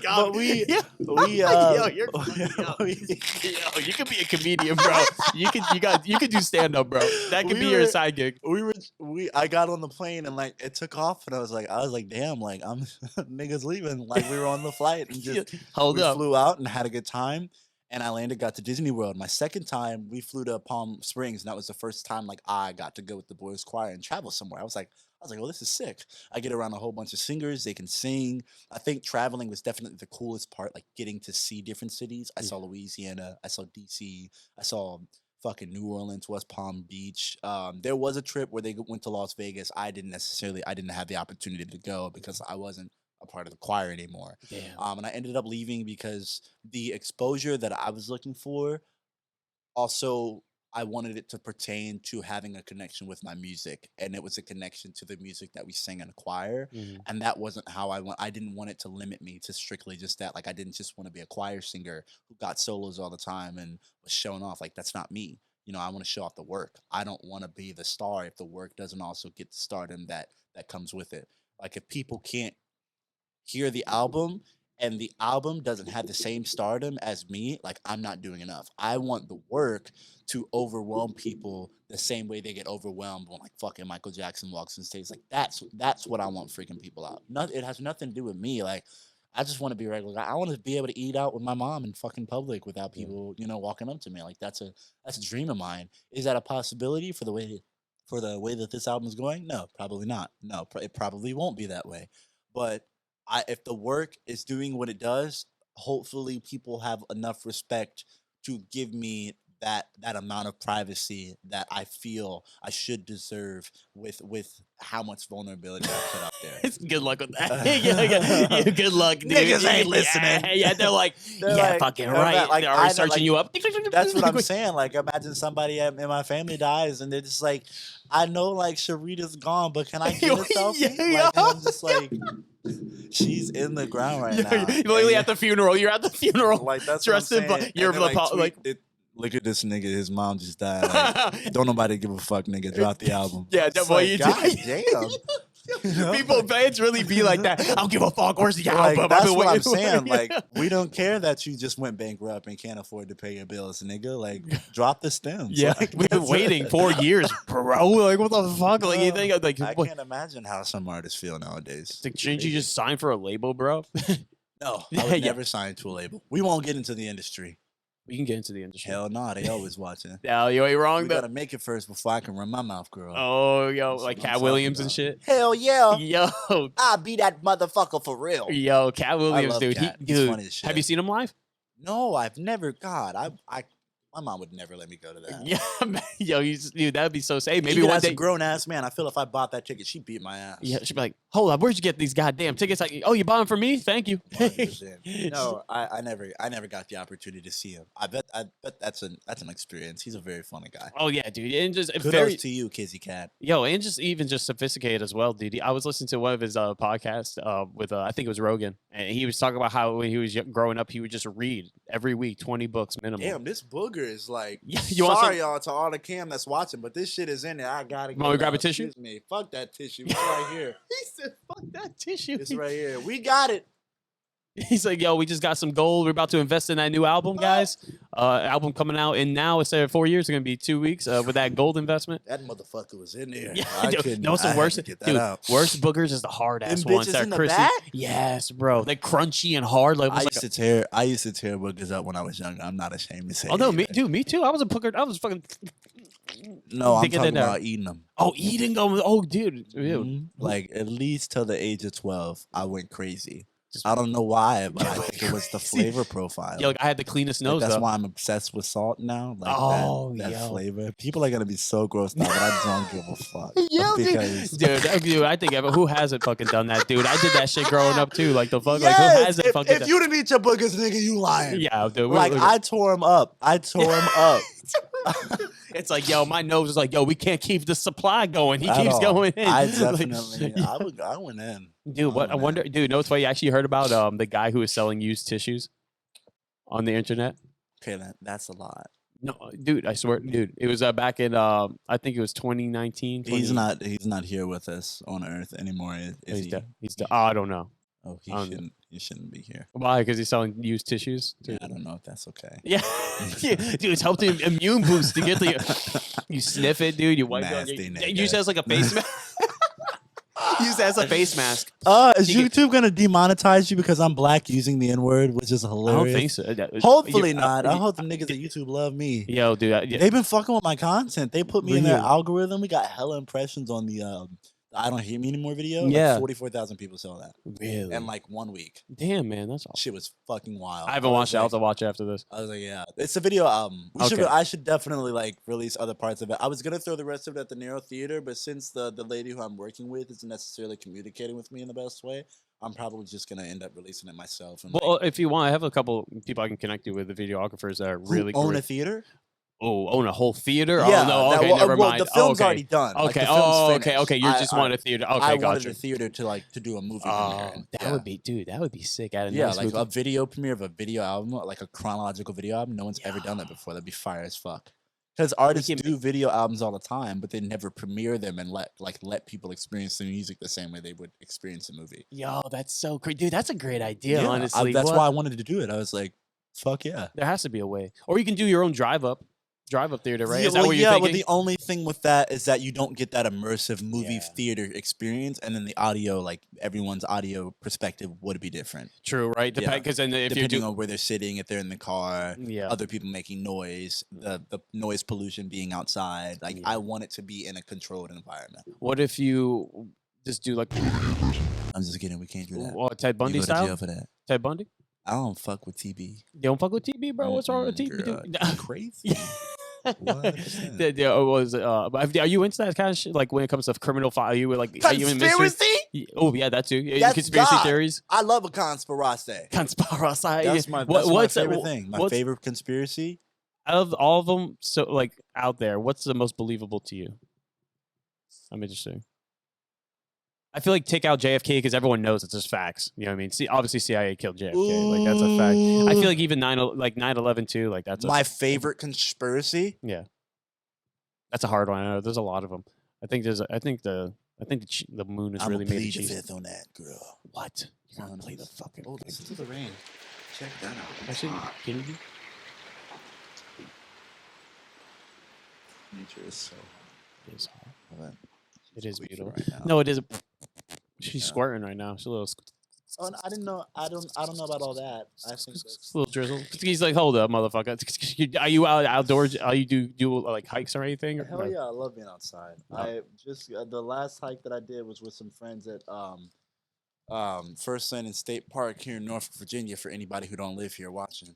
But we, Yo, you're funny, yo. Yo, you could be a comedian, bro. You could do stand up, bro. That could We be your were- side gig. I got on the plane and like it took off, and I was like, damn, like I'm niggas leaving. Like we were on the flight and just Hold we up. flew out and had a good time. and I landed, got to Disney World. My second time, we flew to Palm Springs, and that was the first time like I got to go with the boys choir and travel somewhere. I was like, oh, this is sick. I get around a whole bunch of singers. They can sing. I think traveling was definitely the coolest part, like getting to see different cities. I saw Louisiana. I saw DC. I saw fucking New Orleans, West Palm Beach. There was a trip where they went to Las Vegas. I didn't have the opportunity to go because I wasn't a part of the choir anymore. Damn. And I ended up leaving because the exposure that I was looking for also I wanted it to pertain to having a connection with my music, and it was a connection to the music that we sang in a choir, Mhm. and that wasn't how I didn't want it to limit me to strictly just that. Like I didn't just want to be a choir singer who got solos all the time and was showing off. Like that's not me. I want to show off the work. I don't want to be the star if the work doesn't also get the stardom that comes with it. Like if people can't hear the album and the album doesn't have the same stardom as me, like I'm not doing enough. I want the work to overwhelm people the same way they get overwhelmed when like fucking Michael Jackson walks on stage. Like that's what I want freaking people out. It has nothing to do with me. Like I just want to be a regular guy. I want to be able to eat out with my mom in fucking public without people, walking up to me. Like that's a dream of mine. Is that a possibility for the way that this album is going? No, probably not. No, it probably won't be that way. But if the work is doing what it does, hopefully people have enough respect to give me that amount of privacy that I feel I should deserve with how much vulnerability I put out there. Good luck with that. Yeah, good luck, dude. Niggas ain't listening. Yeah, they're like, They're yeah, like, fucking I'm right. not- like, They're I already know, searching like, you up. That's what I'm saying. Like, imagine somebody in my family dies and they're just like, I know, like, Sharita's gone, but can I get a selfie? Yeah. Like, and I'm just like, she's in the ground right now. You're literally at the funeral. You're at the funeral. Like, that's dressed what I'm in saying. black. You're And then, like, look at this nigga. His mom just died. Like, don't nobody give a fuck, nigga. Drop the album. Yeah, It's that boy, you God do. damn. You know? People, fans really be like that. I don't give a fuck. Where's the Like, album? that's what I'm saying. Like, we don't care that you just went bankrupt and can't afford to pay your bills, nigga. Like, drop the stems. Yeah, Like, we've been that's waiting it. 4 years, bro. Like, what the fuck? Like, you think like, I what? can't imagine how some artists feel nowadays. Like, shouldn't you just sign for a label, bro? No, Yeah, I would yeah. never sign to a label. We won't get into the industry. We can get into the industry. Hell no, they always watching. Yeah, you ain't wrong We though. gotta make it first before I can run my mouth, girl. Oh, yo, That's like what I'm Cat talking Williams and about. shit. Hell yeah, Yo, I'll be that motherfucker for real. yo, Cat Williams, love dude. Cat. He's Dude, funny as shit. have you seen him live? No, I've never. God, my mom would never let me go to that. Yeah, man. Yo, dude, that'd be so safe. Maybe Even one as a day. grown ass man, I feel if I bought that ticket, she'd beat my ass. Yeah, she'd be like, "Hold up, where'd you get these goddamn tickets?" Like, "Oh, you bought them for me? Thank you." 100%. No, I never got the opportunity to see him. I bet that's an experience. He's a very funny guy. Oh yeah, dude, and just Kudos very to you, Kizzy Cat. yo, and just even just sophisticated as well, dude. I was listening to one of his podcasts with I think it was Rogan, and he was talking about how when he was growing up, he would just read every week 20 books minimum. Damn, this booger is like. Yeah, you want sorry, some? y'all, to all the cam that's watching, but this shit is in there. I gotta get Want me to it grab a out. tissue? Excuse me. Fuck that tissue. It's right here. He said, "Fuck that tissue." It's right here. We got it. He's like, "Yo, we just got some gold. We're about to invest in that new album, guys. Album coming out in now instead of 4 years, it's gonna be 2 weeks with that gold investment." That motherfucker was in there. Yeah, I yo, couldn't. no, what's the I had worst? to get that Dude, out. worst boogers is the hard ass Them ones bitches that in are the crispy. back? Yes, bro. They're crunchy and hard. Like, I almost used like to tear boogers up when I was younger. I'm not ashamed to say. oh no, it me either. dude, me too. I was a booger. I was fucking. No, I'm Digging in talking there. about eating them. Oh, eating them. Oh, dude. Like at least till the age of 12, I went crazy. Just- I don't know why, but I think it was the flavor profile. Yo, like, I had the cleanest Like, nose. that's though. why I'm obsessed with salt now. Like Oh, that yo. flavor. People are gonna be so grossed out, but I don't give a fuck. Yo, because dude, I think who hasn't fucking done that, dude? I did that shit growing up too. Like the fuck, yes, like who hasn't if, fucking? if you didn't eat your boogers, nigga, you lying. Yeah, dude. Like I tore him up. It's like, yo, my nose is like, yo, we can't keep the supply going. He At keeps all. going in. I Like, definitely. I went in. dude, what I went wonder, in. dude. Know what's funny? You actually heard about the guy who was selling used tissues on the internet. Okay, that's a lot. No, dude, I swear, dude, it was back in I think it was 2019. He's not here with us on Earth anymore. Is he? Oh, I don't know. Oh, he Um, shouldn't. He shouldn't be here. Why? Because he's selling used tissues. Yeah, I don't know if that's okay. Yeah, dude, it's helped him immune boost to get the. You sniff it, dude. You wipe it on Nasty your, nigga. you use it as like a face mask. Use it as a face mask. Is You YouTube gonna demonetize you because I'm black using the N-word, which is I hilarious? don't think so. Hopefully not. I hope the niggas at YouTube love me. Yo, dude. They've been fucking with my content. They put me in their Really? algorithm. We got hella impressions on the I Don't Hear Me Anymore video. Yeah. Like 44,000 people saw that Really? in like 1 week. Damn, man, that's awesome. Shit was fucking wild. I haven't watched it. I'll have to watch it after this. I was like, yeah, it's a video album. Okay. I should definitely like release other parts of it. I was gonna throw the rest of it at the Nero Theater, but since the lady who I'm working with isn't necessarily communicating with me in the best way, I'm probably just gonna end up releasing it myself. And Well, if you want, I have a couple people I can connect you with, the videographers that are really own great. a theater. Oh, own a whole theater? Yeah, Oh, no, that- okay, well, never well, mind. the film's okay. already done. Like, Okay, the film's oh, okay, finished. okay. You just want a theater. Okay, I wanted gotcha. the theater to do a movie Oh, premiere. that would be, dude, that would be sick. At a Yeah, nice like movie. a video premiere of a video album, like a chronological video album. No one's ever done that Yeah. before. That'd be fire as fuck. Because artists can do video albums all the time, but they never premiere them and let people experience the music the same way they would experience a movie. Yo, that's so great. Dude, that's a great idea, honestly. That's What? why I wanted to do it. I was like, fuck yeah. There has to be a way. Or you can do your own drive-up theater, right? Yeah, Is that well, what you're but thinking? the only thing with that is that you don't get that immersive movie Yeah. theater experience, and then the audio, like everyone's audio perspective would be different. True, right? Yeah. Because then if you Depending do... on where they're sitting, if they're in the car, Yeah. other people making noise, the noise pollution being outside. Like Yeah. I want it to be in a controlled environment. What if you just do like I'm just kidding. We can't do that. Ted You Bundy go to style? jail for that. Ted Bundy? I don't fuck with TB. You don't fuck with TB, bro? What's wrong with TB? Girl, dude? you crazy. 100%. Are you into that kind of shit? Like when it comes to criminal file, are you like are you in mystery? Conspiracy? Oh yeah, that too. Yeah, That's conspiracy God. theories. I love a conspiracy. Conspiracy. That's my favorite thing. My favorite conspiracy. Out of all of them, so like out there, what's the most believable to you? I'm interested. I feel like take out JFK because everyone knows it's just facts. You know what I mean? See, obviously CIA killed JFK. Like that's a fact. I feel like even 9/11 too. Like that's my favorite conspiracy. Yeah, that's a hard one. I know there's a lot of them. I think the moon is I'm really gonna made of plead the cheese. fifth on that, girl. What? You're gonna play the fucking? Oh, listen to the rain. Check that out. Actually, can you? Nature is so. It is hard. Hold on. It is Squeaking beautiful. right now. No, it is. She's Yeah. squirting right now. She's a little. Oh, I didn't know. I don't know about all that. I think that's, A little drizzle. He's like, hold up, motherfucker. Are you outdoors? Are you do like hikes or anything? Or hell no? yeah, I love being outside. No. I just the last hike that I did was with some friends at First Land State Park here in Norfolk, Virginia. For anybody who don't live here watching,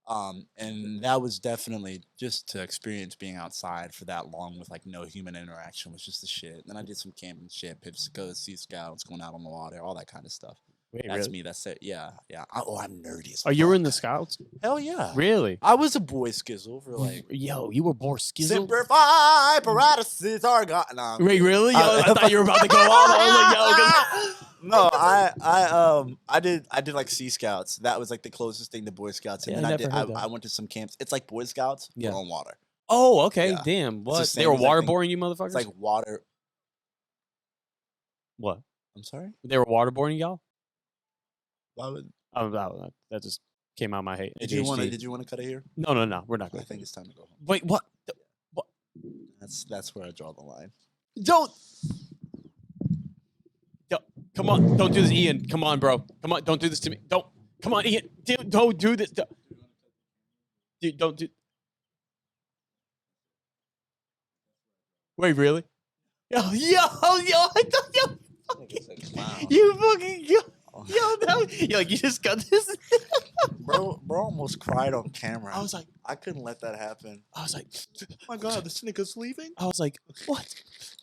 and that was definitely just to experience being outside for that long with like no human interaction was just the shit. Then I did some camping shit, Pipsicos, Sea Scouts, going out on the water, all that kind of stuff. Wait, That's really? me. That's it. Yeah, yeah. I'm nerdy as Oh, you were in fuck. the Scouts? Hell yeah. Really? I was a boy skizzle for like Yo, you were born skizzle? Semper Fi, paradises are gone. Nah, I'm Wait, really? Yo, I- I thought you were about to go on. I was like, yo, 'cause- No, I did like Sea Scouts. That was like the closest thing to Boy Scouts. And Yeah, then I I never heard that. I went to some camps. It's like Boy Scouts, Yeah. but on water. Oh, okay. Yeah. Damn. What? same They were as, I think- waterboarding you motherfuckers? It's like water. What? I'm sorry. They were waterboarding y'all? Why would? Oh, that just came out of my head. Did you want to cut it here? No. We're not I going. think it's time to go home. Wait, what? That's where I draw the line. Don't. Yo, come on. Don't do this, Ian. Come on, bro. Come on. Don't do this to me. Don't. Come on, Ian. Dude, don't do this. Dude, don't do. Wait, really? Yo, I thought, you fucking, you just got this. bro almost cried on camera. I was like, let that happen. oh my God, this nigga's leaving. I was like, what?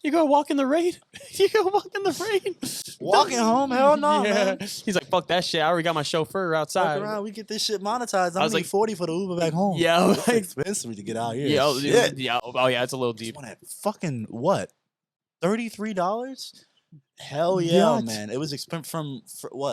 You gonna walk in the rain? You gonna walk in the rain? Walking home? Hell no, man. He's like, fuck that shit. I already got my chauffeur Fuck outside. around, we get this shit monetized. I I was was like- like 40 for the Uber back home. Yo, It's expensive to get out here. Yo, Shit. yeah. Oh yeah, it's a little Just deep. want at fucking what? $33? Hell yeah, What? man. It was expensive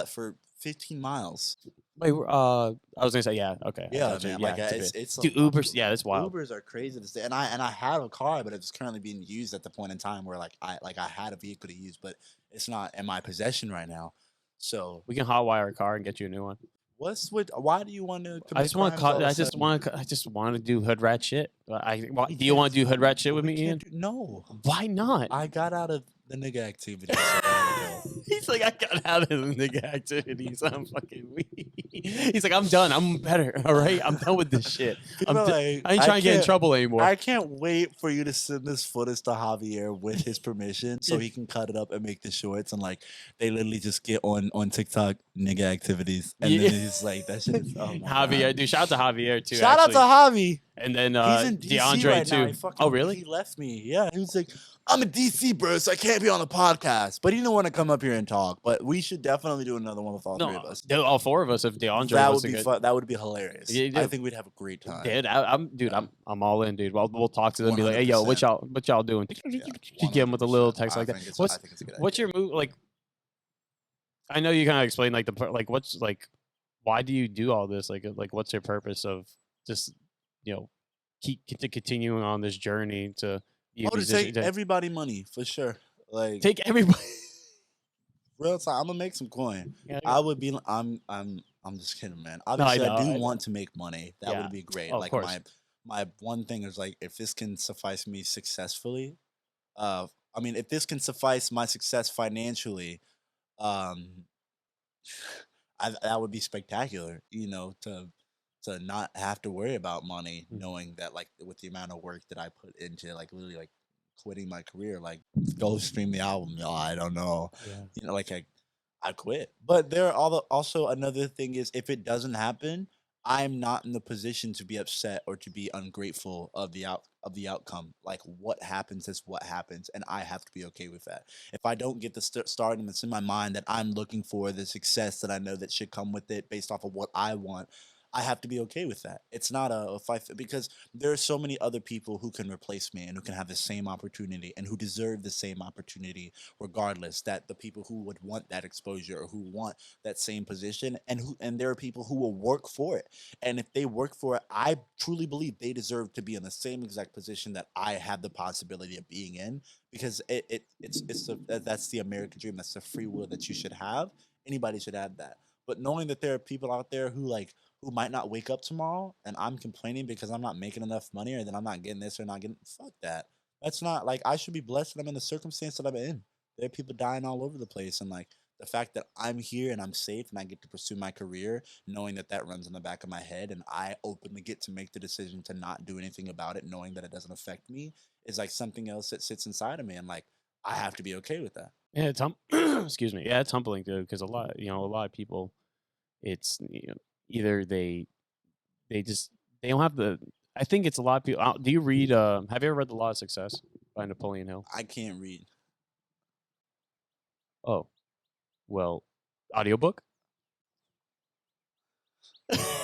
for 15 miles. Wait, I was gonna say yeah. Okay. I Yeah, got you. man. Yeah, Like it's a bit. it's Dude, Ubers. Yeah, that's wild. Ubers are crazy to say, and I have a car, but it's currently being used at the point in time where I had a vehicle to use, but it's not in my possession right now. So We can hotwire a car and get you a new one. why do you want to? I just want to. I just want to do hood rat shit. Do you want to do hood rat shit with me, Ian? No, Why not? I got out of the nigga activity so long ago. He's like, I got out of the nigga activities. I'm fucking weak. He's like, I'm done. I'm better. All right, I'm done with this shit. People are like, I ain't trying to get in trouble anymore. I can't wait for you to send this footage to Javier with his permission so he can cut it up and make the shorts. And like, they literally just get on TikTok nigga activities. And then he's like, that shit is, oh my Javier, God. dude, shout out to Javier too. Shout actually. out to Javi. And then He's in DC DeAndre right too. now. He fucking, Oh really? He left me. Yeah, he was like, I'm in DC, bro, so I can't be on the podcast. But he didn't want to come up here and talk. But we should definitely do another one with all three of us. All four of us if DeAndre That wants would be to fun. That would be hilarious. Yeah, I think we'd have a great time. Dude, I'm all in, dude. We'll talk to them and be like, hey, yo, 100%. what y'all doing? Yeah, You give them with a little text I like that. think it's a good What's your move? Like, I know you kind of explained like what's like, why do you do all this? Like what's your purpose of just keep continuing on this journey to be a to musician? take everybody money for sure. Like Take everybody. real time. I'm gonna make some coin. Yeah. I would be. I'm just kidding, man. Obviously, I do want to make money. That Yeah. would be great. Oh, of like course. my one thing is like if this can suffice me successfully. I mean, if this can suffice my success financially, um, that would be spectacular. To not have to worry about money, knowing that like with the amount of work that I put into like literally like quitting my career, like go stream the album, y'all. I don't know, Yeah. like I quit. But there are also another thing is if it doesn't happen, I'm not in the position to be upset or to be ungrateful of the outcome. Like what happens is what happens, and I have to be okay with that. If I don't get the start and it's in my mind that I'm looking for the success that I know that should come with it based off of what I want, I have to be okay with that. It's not a fight because there are so many other people who can replace me and who can have the same opportunity and who deserve the same opportunity regardless, that the people who would want that exposure or who want that same position and there are people who will work for it. And if they work for it, I truly believe they deserve to be in the same exact position that I have the possibility of being in because that's the American dream. That's the free will that you should have. Anybody should have that. But knowing that there are people out there who might not wake up tomorrow and I'm complaining because I'm not making enough money or that I'm not getting this or not getting, fuck that. That's not like, I should be blessed that I'm in the circumstance that I'm in. There are people dying all over the place. And like the fact that I'm here and I'm safe and I get to pursue my career, knowing that runs in the back of my head and I openly get to make the decision to not do anything about it, knowing that it doesn't affect me is like something else that sits inside of me. And like, I have to be okay with that. Yeah, excuse me. Yeah, it's humbling, dude, because a lot of people, it's either they don't have the. I think it's a lot of people. Do you read? Have you ever read The Law of Success by Napoleon Hill? I can't read. Oh, well, audiobook.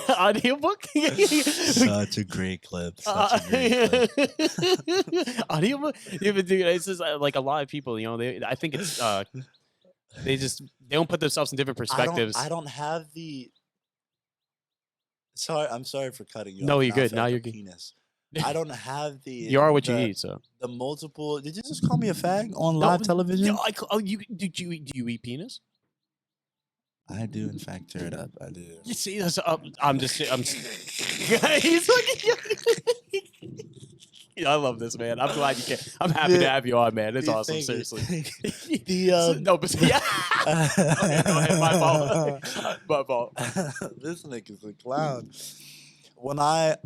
Audiobook. Such a great clip. Such a great clip. Audiobook. Yeah, but dude, it's just like a lot of people. I think it's they don't put themselves in different perspectives. I don't have the. Sorry, I'm sorry for cutting you. No, off. you're good. Now you're good. Penis. I don't have the. You are what you eat. So the multiple. Did you just call me a fag on live television? No, do you eat penis? I do, in fact, tear it up. I do. You see, that's, I'm. He's like, I love this, man. I'm glad you can. I'm happy to have you on, man. It's awesome. Seriously. No, but yeah. Okay, go ahead. My fault. My fault. This nigga's a clown. When I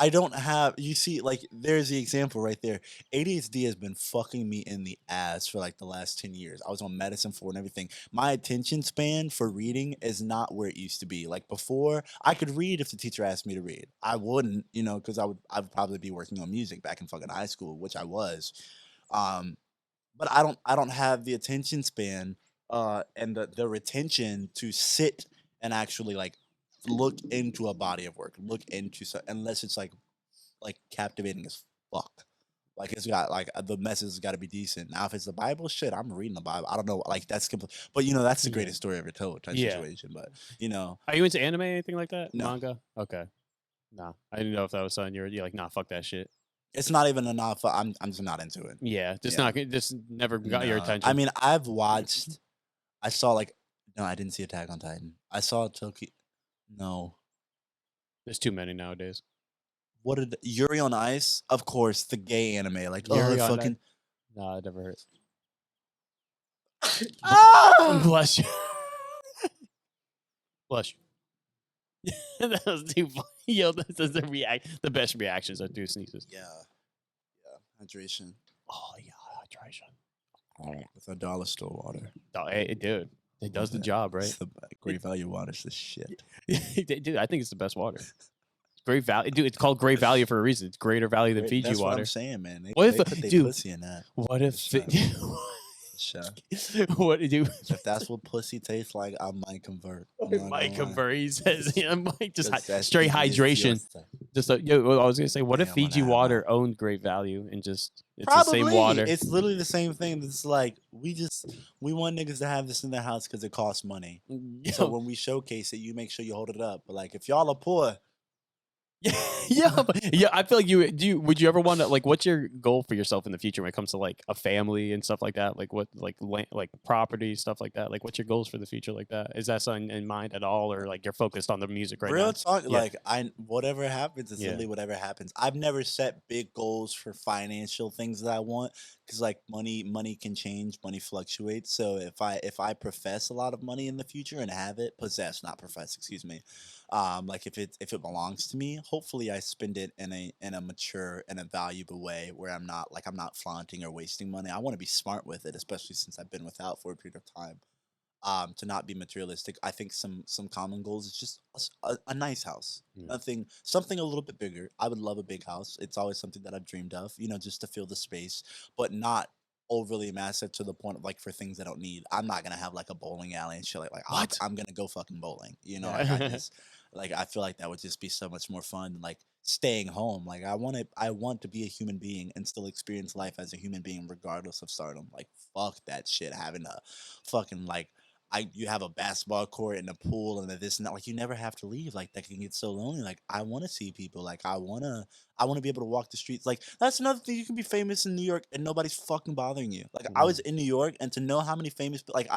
don't have, you see, like, there's the example right there. ADHD has been fucking me in the ass for like the last 10 years. I was on medicine for it and everything. My attention span for reading is not where it used to be. Like before, I could read if the teacher asked me to read. I wouldn't, because I'd probably be working on music back in fucking high school, which I was. But I don't have the attention span and the retention to sit and actually like look into a body of work, look into unless it's like captivating as fuck. Like it's got like the message has got to be decent. Now if it's the Bible, shit, I'm reading the Bible. I don't know, like that's complete. But that's the greatest story ever told type situation. But are you into anime, anything like that? No. Manga? Okay. Nah, I didn't know if that was something you're like, nah, fuck that shit. It's not even enough. I'm just not into it. Yeah, just never got your attention. I mean, I've watched. I saw no, I didn't see Attack on Titan. I saw Tokyo. No. There's too many nowadays. What did Yuri on Ice? Of course, the gay anime. Like Yuri oh, on fucking. No, I never heard. Bless you. Bless you. That was too funny. Yo, this is the best reactions are through sneezes. Yeah. Hydration. Oh yeah, hydration. With $1 store water. Oh, hey, dude, it does the job, right? It's the Great Value water's the shit. Dude, I think it's the best water. It's great value, dude. It's called great value for a reason. It's greater value than Fiji That's water. what I'm saying, man. They, What if, they put their dude? pussy in that. What if? Sure. What do you? If that's what pussy tastes like, I might convert. I'm It not might gonna lie. convert. He says, "I might just 'Cause that's straight hydration." disgusting. Just yo, I was gonna say, what if Damn, Fiji when I water owned Great Value and just it's the Probably. same water? It's literally the same thing. It's like we want niggas to have this in their house because it costs money. So when we showcase it, you make sure you hold it up. But like if y'all are poor, yeah, I feel like would you ever want to like what's your goal for yourself in the future when it comes to like a family and stuff like that? Like what like property stuff like that? Like what's your goals for the future like that? Is that something in mind at all, or like you're focused on the music right real now? talk, Yeah. like whatever happens, it's Yeah. literally whatever happens. I've never set big goals for financial things that I want because like money can change, money fluctuates. So if I profess a lot of money in the future and have it, possess, not profess, excuse me. Like if it belongs to me, hopefully I spend it in a mature and a valuable way where I'm not flaunting or wasting money. I want to be smart with it, especially since I've been without for a period of time. To not be materialistic. I think some common goals is just a nice house. Mm. Something a little bit bigger. I would love a big house. It's always something that I've dreamed of, just to fill the space, but not overly massive to the point of like for things I don't need. I'm not gonna have like a bowling alley and shit like What? I'm gonna go fucking bowling. Yeah. Like I just like I feel like that would just be so much more fun than like staying home. Like I want to be a human being and still experience life as a human being regardless of stardom. Like fuck that shit having a fucking like you have a basketball court and a pool and a this and that. Like you never have to leave. Like that can get so lonely. Like I want to see people. Like I wanna be able to walk the streets. Like that's another thing. You can be famous in New York and nobody's fucking bothering you. Like I was in New York and to know how many famous like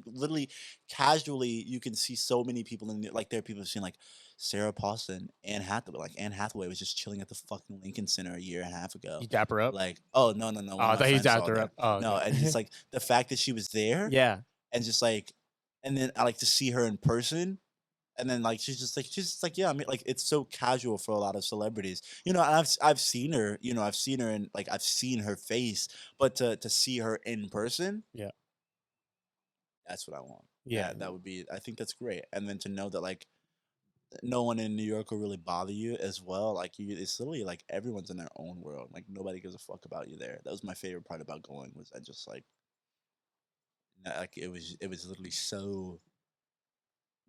literally casually you can see so many people in like there are people who've seen like Sarah Paulson, Anne Hathaway. Like Anne Hathaway was just chilling at the fucking Lincoln Center a year and a half ago. You dap her up? Like oh no. Oh, one of I my thought you friends saw dapped her them. up. Oh, No, okay. and just like the fact that she was there Yeah. and just like and then I like to see her in person. And then like she's just like yeah, I mean like it's so casual for a lot of celebrities. And I've seen her, I've seen her and like I've seen her face, but to see her in person, Yeah. that's what I want. Yeah. That would be I think that's great. And then to know that like no one in New York will really bother you as well. Like it's literally like everyone's in their own world. Like nobody gives a fuck about you there. That was my favorite part about going was I just like it was literally so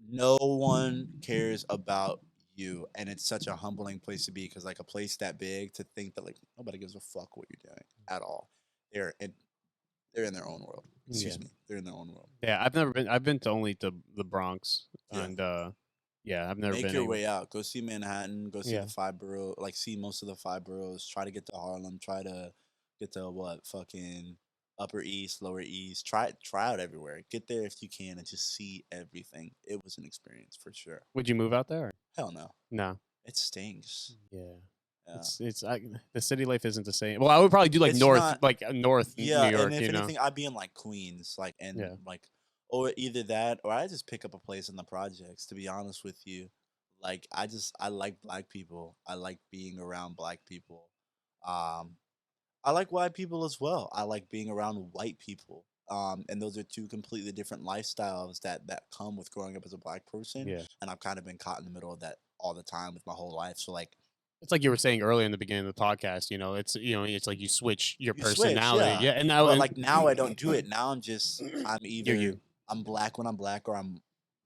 no one cares about you and it's such a humbling place to be because like a place that big to think that like nobody gives a fuck what you're doing at all. They're in their own world. Excuse me. They're in their own world. Yeah, I've been to only to the Bronx Yeah. and I've never Make been your anywhere. way out. Go see Manhattan. Go see Yeah. the 5 borough. Like see most of the 5 boroughs. Try to get to Harlem. Try to get to what fucking Upper East, Lower East. Try out everywhere. Get there if you can and just see everything. It was an experience for sure. Would you move out there? Or? Hell no. No. It stinks. Yeah. Yeah. The city life isn't the same. Well, I would probably do like It's north, not- like north Yeah, New York. and if You know. anything, I'd be in like Queens, like and Yeah. like, or either that, or I just pick up a place in the projects. To be honest with you, like I like black people. I like being around black people. I like white people as well. I like being around white people. And those are two completely different lifestyles that come with growing up as a black person. Yeah. And I've kind of been caught in the middle of that all the time with my whole life. So like. It's like you were saying earlier in the beginning of the podcast. It's like you switch your You switch, personality. yeah. And now, But like now I don't do it. Now I'm either you. I'm black when I'm black or I'm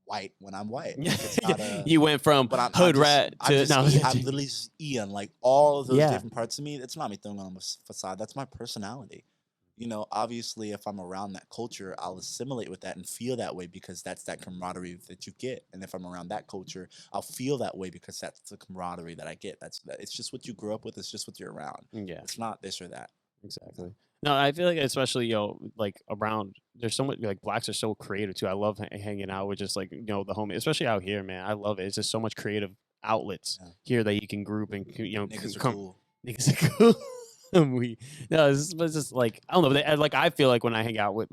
white when I'm white. Yeah. Like, it's not You went from but I'm hood just, rat to no. I'm literally just Ian. Like all of those Yeah. different parts of me. It's not me throwing on a facade. That's my personality. Obviously, if I'm around that culture, I'll assimilate with that and feel that way because that's that camaraderie that you get. And if I'm around that culture, I'll feel that way because that's the camaraderie that I get. It's just what you grew up with. It's just what you're around. Yeah. It's not this or that. Exactly. No, I feel like especially like around there's so much like blacks are so creative too. I love hanging out with just like the homie, especially out here, man. I love it. It's just so much creative outlets here that you can group and Niggas are cool. Niggas are cool. It's just like I don't know. I feel like when I hang out with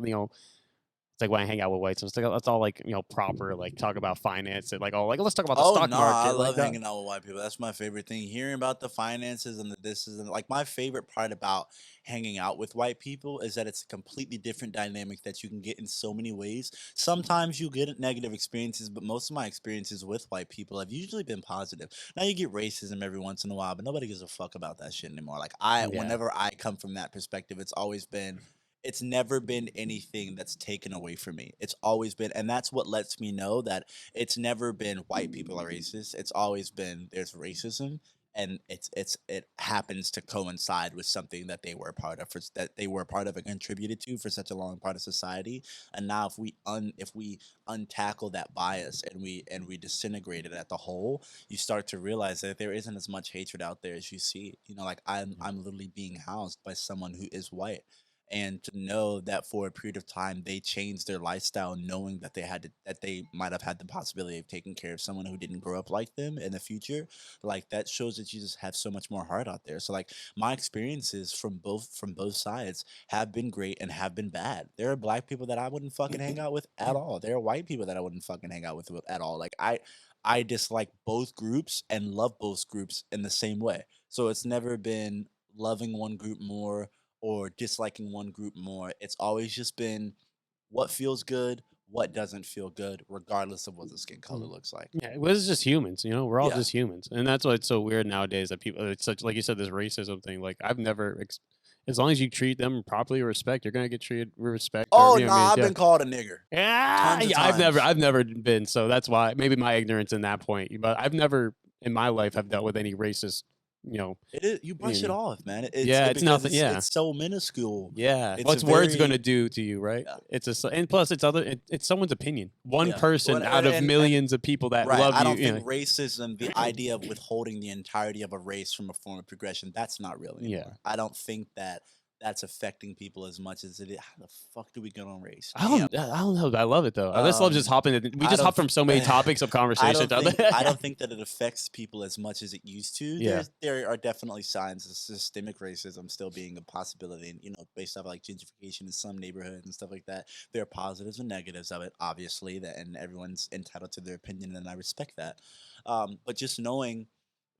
It's like when I hang out with whites, it's like that's all like proper, like talk about finance and like let's talk about the Oh stock no, I market like love that. hanging out with white people. That's my favorite thing. Hearing about the finances and the this is and like my favorite part about hanging out with white people is that it's a completely different dynamic that you can get in so many ways. Sometimes you get negative experiences, but most of my experiences with white people have usually been positive. Now you get racism every once in a while, but nobody gives a fuck about that shit anymore. Like Yeah. whenever I come from that perspective, it's never been anything that's taken away from me. It's always been, and that's what lets me know that it's never been white people are racist. It's always been there's racism, and it happens to coincide with something that they were a part of, that they were a part of and contributed to for such a long part of society. And now if we untackle that bias and we disintegrate it at the whole, you start to realize that there isn't as much hatred out there as you see. Like I'm literally being housed by someone who is white, and to know that for a period of time they changed their lifestyle knowing that they might have had the possibility of taking care of someone who didn't grow up like them in the future, like that shows that you just have so much more heart out there. So like my experiences from both sides have been great and have been bad. There are black people that I wouldn't fucking hang out with at all. There are white people that I wouldn't fucking hang out with at all. Like I dislike both groups and love both groups in the same way. So it's never been loving one group more or disliking one group more. It's always just been what feels good, what doesn't feel good, regardless of what the skin color Mhm. looks like. Yeah, well, it's just humans, we're all Yeah. just humans, and that's why it's so weird nowadays that people it's such like you said this racism thing. Like I've never, as long as you treat them properly with respect, you're gonna get treated with respect. Or Oh you know no, what I mean? I've Yeah. been called a nigger Yeah, tons of yeah. I've times. never been, so that's why maybe my ignorance in that point. But I've never in my life have dealt with any racist, you know, It is you brush it any. off, man. Yeah, it's Because nothing. it's Yeah, it's so minuscule. yeah. It's a What's words gonna very do to you, right? yeah, It's and plus it's someone's opinion. One yeah. person out of And millions of people that right. love I you. don't think racism, the idea of withholding the entirety of a race from a form of progression, that's not real Yeah. anymore. I don't think that that's affecting people as much as it is. How the fuck do we get on race? I Damn. don't. I don't know. I love it though. I just love just Um, hopping. We I just don't. hop from so many topics of conversations. I don't think that it affects people as much as it used to. Yeah. There are definitely signs of systemic racism still being a possibility, and based off like gentrification in some neighborhoods and stuff like that. There are positives and negatives of it, obviously, that and everyone's entitled to their opinion, and I respect that. But just knowing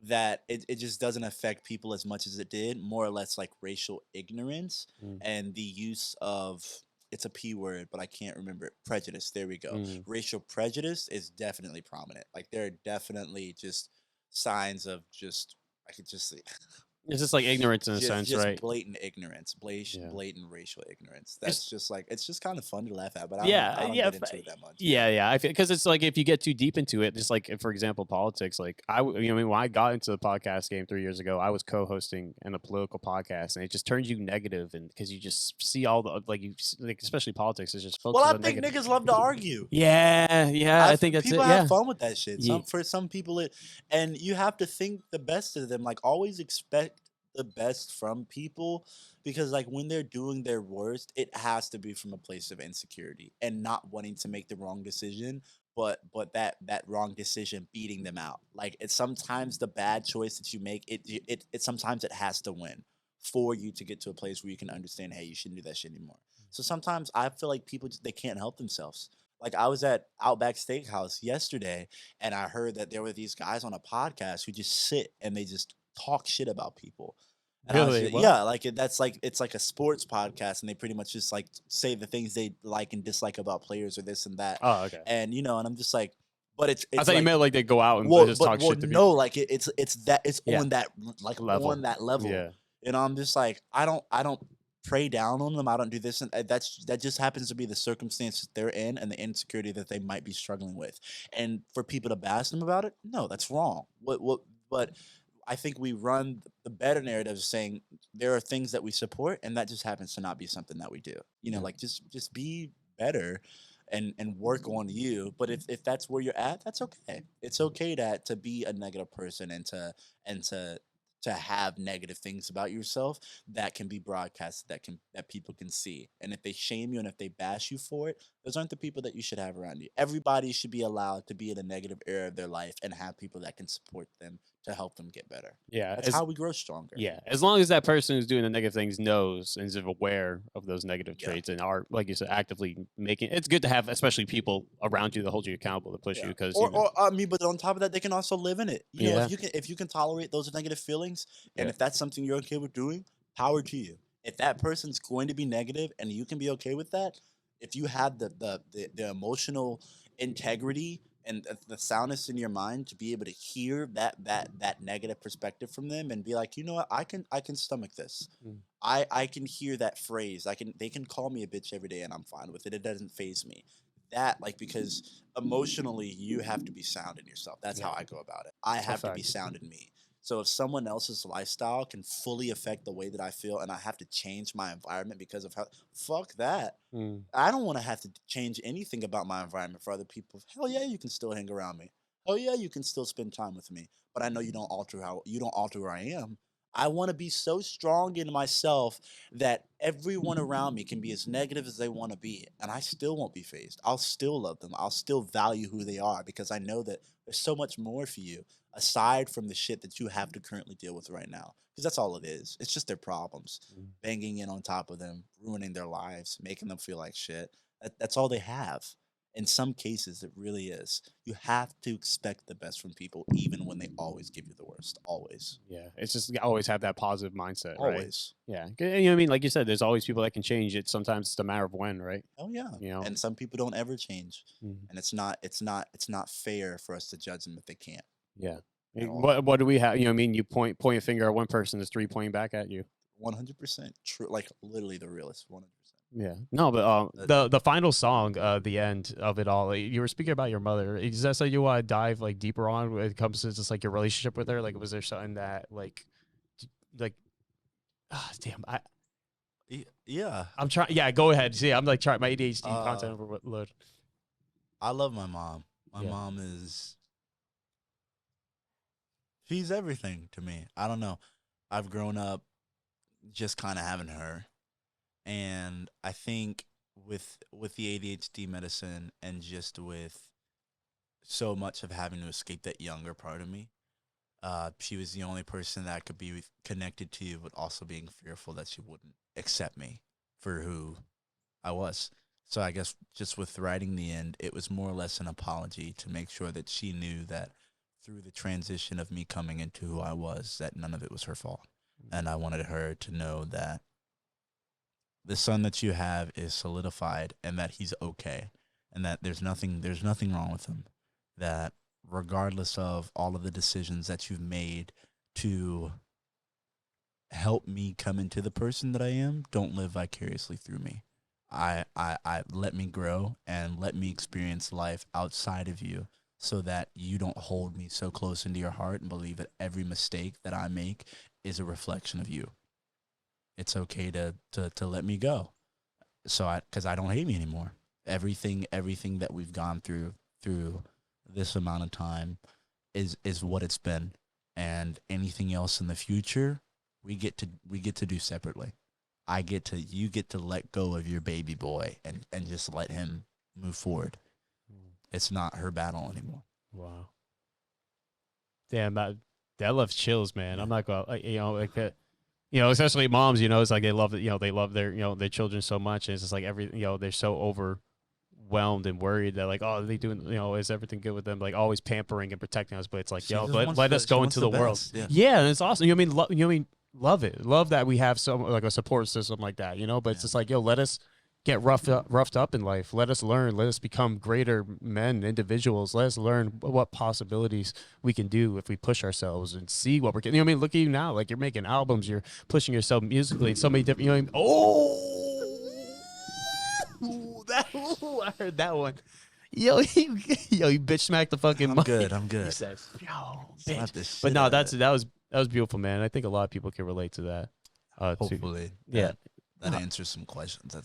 that it just doesn't affect people as much as it did, more or less like racial ignorance Mm, and the use of it's a P word, but I can't remember it. Prejudice. There we go. mm. Racial prejudice is definitely prominent. Like there are definitely just signs of just I could just say It's just like ignorance in a just sense, just right? blatant ignorance, Yeah. blatant racial ignorance. It's That's just like it's just kind of fun to laugh at, but yeah, I don't yeah, get into it that much. yeah, yeah. I feel because it's like if you get too deep into it, just like for example, politics. Like I mean, when I got into the podcast game 3 years ago, I was co-hosting in a political podcast, and it just turns you negative, and because you just see all the like especially politics is just Well, focused I on think negative. niggas love to argue. Yeah, yeah. I think that's People it. have Yeah. fun with that shit. Ye- For some people and you have to think the best of them. Like always expect the best from people because like when they're doing their worst, it has to be from a place of insecurity and not wanting to make the wrong decision, but that wrong decision beating them out. Like it's sometimes the bad choice that you make, it sometimes it has to win for you to get to a place where you can understand, hey, you shouldn't do that shit anymore. So sometimes I feel like people they can't help themselves. Like I was at Outback Steakhouse yesterday and I heard that there were these guys on a podcast who just sit and they just talk shit about people. And I was Really? just, What? yeah, like that's like it's like a sports podcast and they pretty much just like say the things they like and dislike about players or this and that. Oh, okay. And and I'm just like but I it's thought you like meant like they go out and just talk well shit to no, people. like it's that it's Yeah. on that like Level. on that level. Yeah. I'm just like I don't prey down on them. I don't do this, and that just happens to be the circumstances they're in and the insecurity that they might be struggling with. And for people to bash them about it, no, that's wrong. But I think we run the better narrative of saying there are things that we support, and that just happens to not be something that we do. Yeah. Like just be better and work on you. But if that's where you're at, that's okay. It's okay to be a negative person and to have negative things about yourself that can be broadcasted that people can see. And if they shame you and if they bash you for it, those aren't the people that you should have around you. Everybody should be allowed to be in a negative era of their life and have people that can support them to help them get better. Yeah, That's how we grow stronger. yeah. As long as that person who's doing the negative things knows and is aware of those negative Yeah. traits and are, like you said, actively making. It's good to have, especially people around you that hold you accountable to push you. Because or I mean, but on top of that, they can also live in it. You know, Yeah. if you can tolerate those negative feelings, and Yeah. if that's something you're okay with doing, power to you. If that person's going to be negative and you can be okay with that, if you have the emotional integrity and the soundness in your mind to be able to hear that negative perspective from them and be like, you know what, I can stomach this. Mm. I can hear that phrase. They can call me a bitch every day and I'm fine with it. It doesn't phase me. That, like, because emotionally you have to be sound in yourself. That's how I go about it. I have to be fact. sound in me. So if someone else's lifestyle can fully affect the way that I feel and I have to change my environment because of how, fuck that. Mm. I don't want to have to change anything about my environment for other people. Hell yeah, you can still hang around me. Hell yeah, you can still spend time with me. But I know you don't alter who I am. I want to be so strong in myself that everyone around me can be as negative as they want to be, and I still won't be phased. I'll still love them. I'll still value who they are because I know that there's so much more for you aside from the shit that you have to currently deal with right now. Because that's all it is. It's just their problems, banging in on top of them, ruining their lives, making them feel like shit. That's all they have. In some cases, it really is. You have to expect the best from people, even when they always give you the worst. Always. Yeah, it's just you always have that positive mindset, right? Always. Yeah, you know what I mean, like you said, there's always people that can change it. Sometimes it's a matter of when, right? Oh yeah. You know? And some people don't ever change. Mhm. And it's not fair for us to judge them if they can't. Yeah. At all. What do we have? You know what I mean? You point a finger at one person, there's three pointing back at you. 100% true. Like literally the realest. 100%. Yeah. No, but the final song, the end of it all, you were speaking about your mother. Is that something you want to dive like deeper on when it comes to just like your relationship with her? Like, was there something that like damn, Yeah. I'm trying. Yeah, go ahead. See, I'm like trying my ADHD content overload. I love my mom. My Yeah. mom she's everything to me. I don't know. I've grown up just kind of having her. And I think with the ADHD medicine and just with so much of having to escape that younger part of me, she was the only person that I could be connected to, but also being fearful that she wouldn't accept me for who I was. So I guess just with writing the end, it was more or less an apology to make sure that she knew that through the transition of me coming into who I was, that none of it was her fault. And I wanted her to know that the son that you have is solidified and that he's okay and that there's nothing wrong with him. That regardless of all of the decisions that you've made to help me come into the person that I am, don't live vicariously through me. I let me grow and let me experience life outside of you so that you don't hold me so close into your heart and believe that every mistake that I make is a reflection of you. It's okay to let me go. So because I don't hate me anymore. Everything that we've gone through this amount of time is what it's been. And anything else in the future, we get to do separately. You get to let go of your baby boy and just let him move forward. It's not her battle anymore. Wow. Damn, that left chills, man. I'm not going to, especially moms, it's like they love it, they love their children so much. And it's just like they're so overwhelmed and worried that like, oh, are they doing, is everything good with them? Like always pampering and protecting us. But it's like, let us go into the world. Yeah. And it's awesome. Love it. Love that we have some like a support system like that, but it's just like, let us get roughed up in life. Let us learn. Let us become greater men, individuals. Let us learn what possibilities we can do if we push ourselves and see what we're getting. Look at you now. Like you're making albums. You're pushing yourself musically in so many different. I heard that one. Yo, you bitch smacked the fucking. I'm mic. good. He says, yo, Slap bitch. the shit But no, out of it. that was beautiful, man. I think a lot of people can relate to that. Hopefully. Yeah. That answers some questions that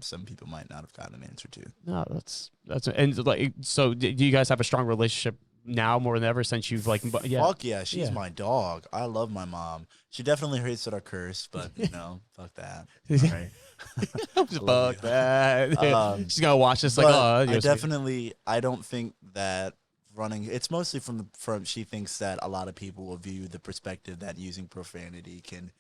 some people might not have gotten an answer to. No, that's and like so. Do you guys have a strong relationship now more than ever since you've like? Yeah. Fuck yeah, she's my dog. I love my mom. She definitely hates that I curse, but fuck that. All right. Fuck that. She's gonna watch this like. But Oh, I don't think that running. It's mostly from she thinks that a lot of people will view the perspective that using profanity can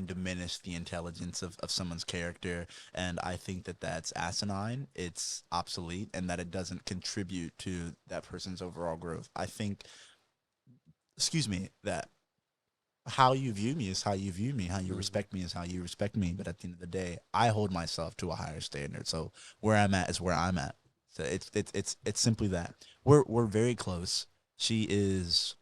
diminish the intelligence of someone's character, and I think that that's asinine. It's obsolete, and that it doesn't contribute to that person's overall growth. I think, excuse me, that how you view me is how you view me. How you respect me is how you respect me. But at the end of the day, I hold myself to a higher standard. So where I'm at is where I'm at. So it's simply that. We're very close. She is,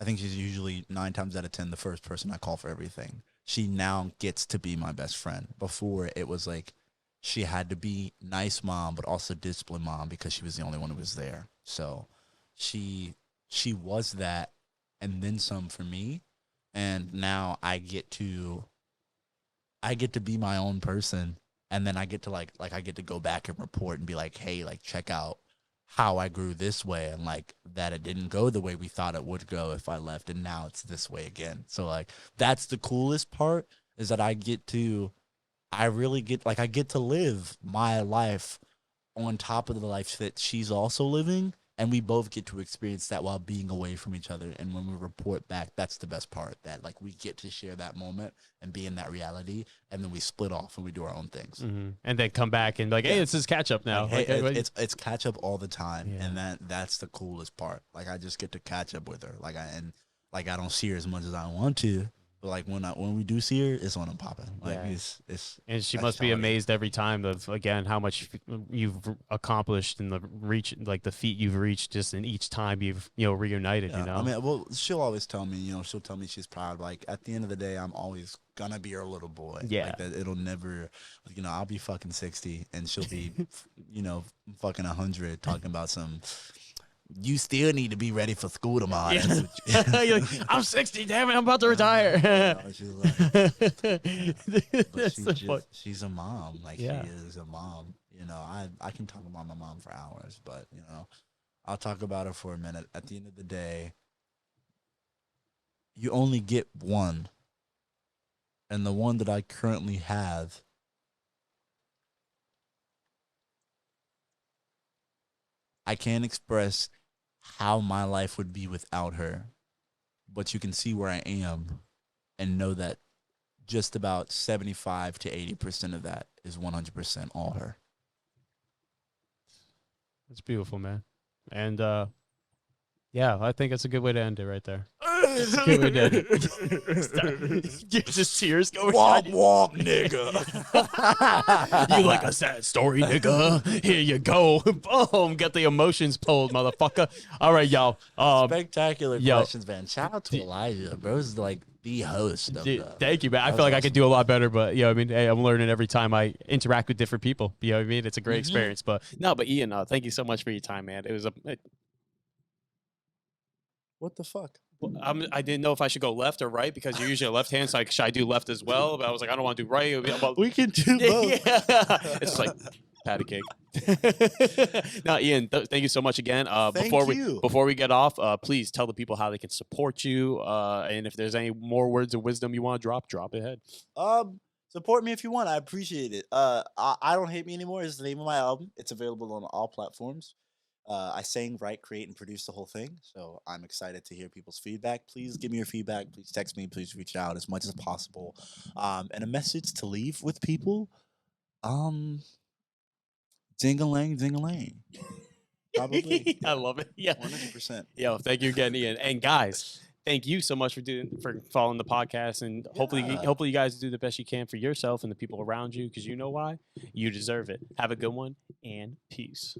I think she's usually 9 times out of 10 the first person I call for everything. She now gets to be my best friend. Before it was like she had to be nice mom, but also disciplined mom because she was the only one who was there. So she was that and then some for me. And now I get to be my own person, and then I get to like I get to go back and report and be like, hey, like check out how I grew this way, and like that it didn't go the way we thought it would go if I left, and now it's this way again. So like that's the coolest part, is that I get to I get to live my life on top of the life that she's also living, and we both get to experience that while being away from each other. And when we report back, that's the best part, that like we get to share that moment and be in that reality, and then we split off and we do our own things. And then come back and be like, hey, it's this catch up now. Like, hey, Like, it's catch up all the time, Yeah. and that's the coolest part. Like I just get to catch up with her. I don't see her as much as I want to, but like when we do see her, it's when I'm popping. Like Yeah. it's and she that's must be how it is. amazed every time of, again, how much you've accomplished and the reach, like the feat you've reached just in each time you've, reunited, Yeah, I mean, well, she'll always tell me, she'll tell me she's proud. Like at the end of the day, I'm always gonna be her little boy. Yeah. Like that, it'll never, I'll be fucking 60 and she'll be, fucking 100 talking about some. You still need to be ready for school tomorrow. Yeah. That's what You're like, I'm 60, damn it, I'm about to retire. she's like, but That's so she's a mom. Like Yeah. she is a mom. I can talk about my mom for hours, but I'll talk about her for a minute. At the end of the day, you only get one. And the one that I currently have, I can't express how my life would be without her, but you can see where I am and know that just about 75 to 80% of that is 100% all her. That's beautiful, man. And yeah, I think that's a good way to end it right there. That's a good way to end it. Just tears going down. Womp, nigga. You like a sad story, nigga? Here you go. Boom. Get the emotions pulled, motherfucker. All right, y'all. Spectacular yo. questions, man. Shout out to Elijah. Bro's like the host of Dude, the. thank you, man. I That feel was like I could do a lot better, but hey, I'm learning every time I interact with different people. You know what I mean? It's a great experience. But Ian, thank you so much for your time, man. It was What the fuck? I didn't know if I should go left or right because you're usually a left hand, so should I do left as well? But I was like, I don't want to do right. We can do both. Yeah. It's like patty cake. Now, Ian, thank you so much again. Before we get off, please tell the people how they can support you, and if there's any more words of wisdom you want to drop it ahead. Support me if you want. I appreciate it. I Don't Hate Me Anymore is the name of my album. It's available on all platforms. I sang, write, create, and produce the whole thing. So I'm excited to hear people's feedback. Please give me your feedback. Please text me. Please reach out as much as possible. And a message to leave with people. Ding-a-lang, ding-a-lang. Probably. I love it. Yeah. 100%. Yo, thank you again, Ian. And guys, thank you so much for following the podcast. And hopefully you guys do the best you can for yourself and the people around you, because you know why? You deserve it. Have a good one, and peace.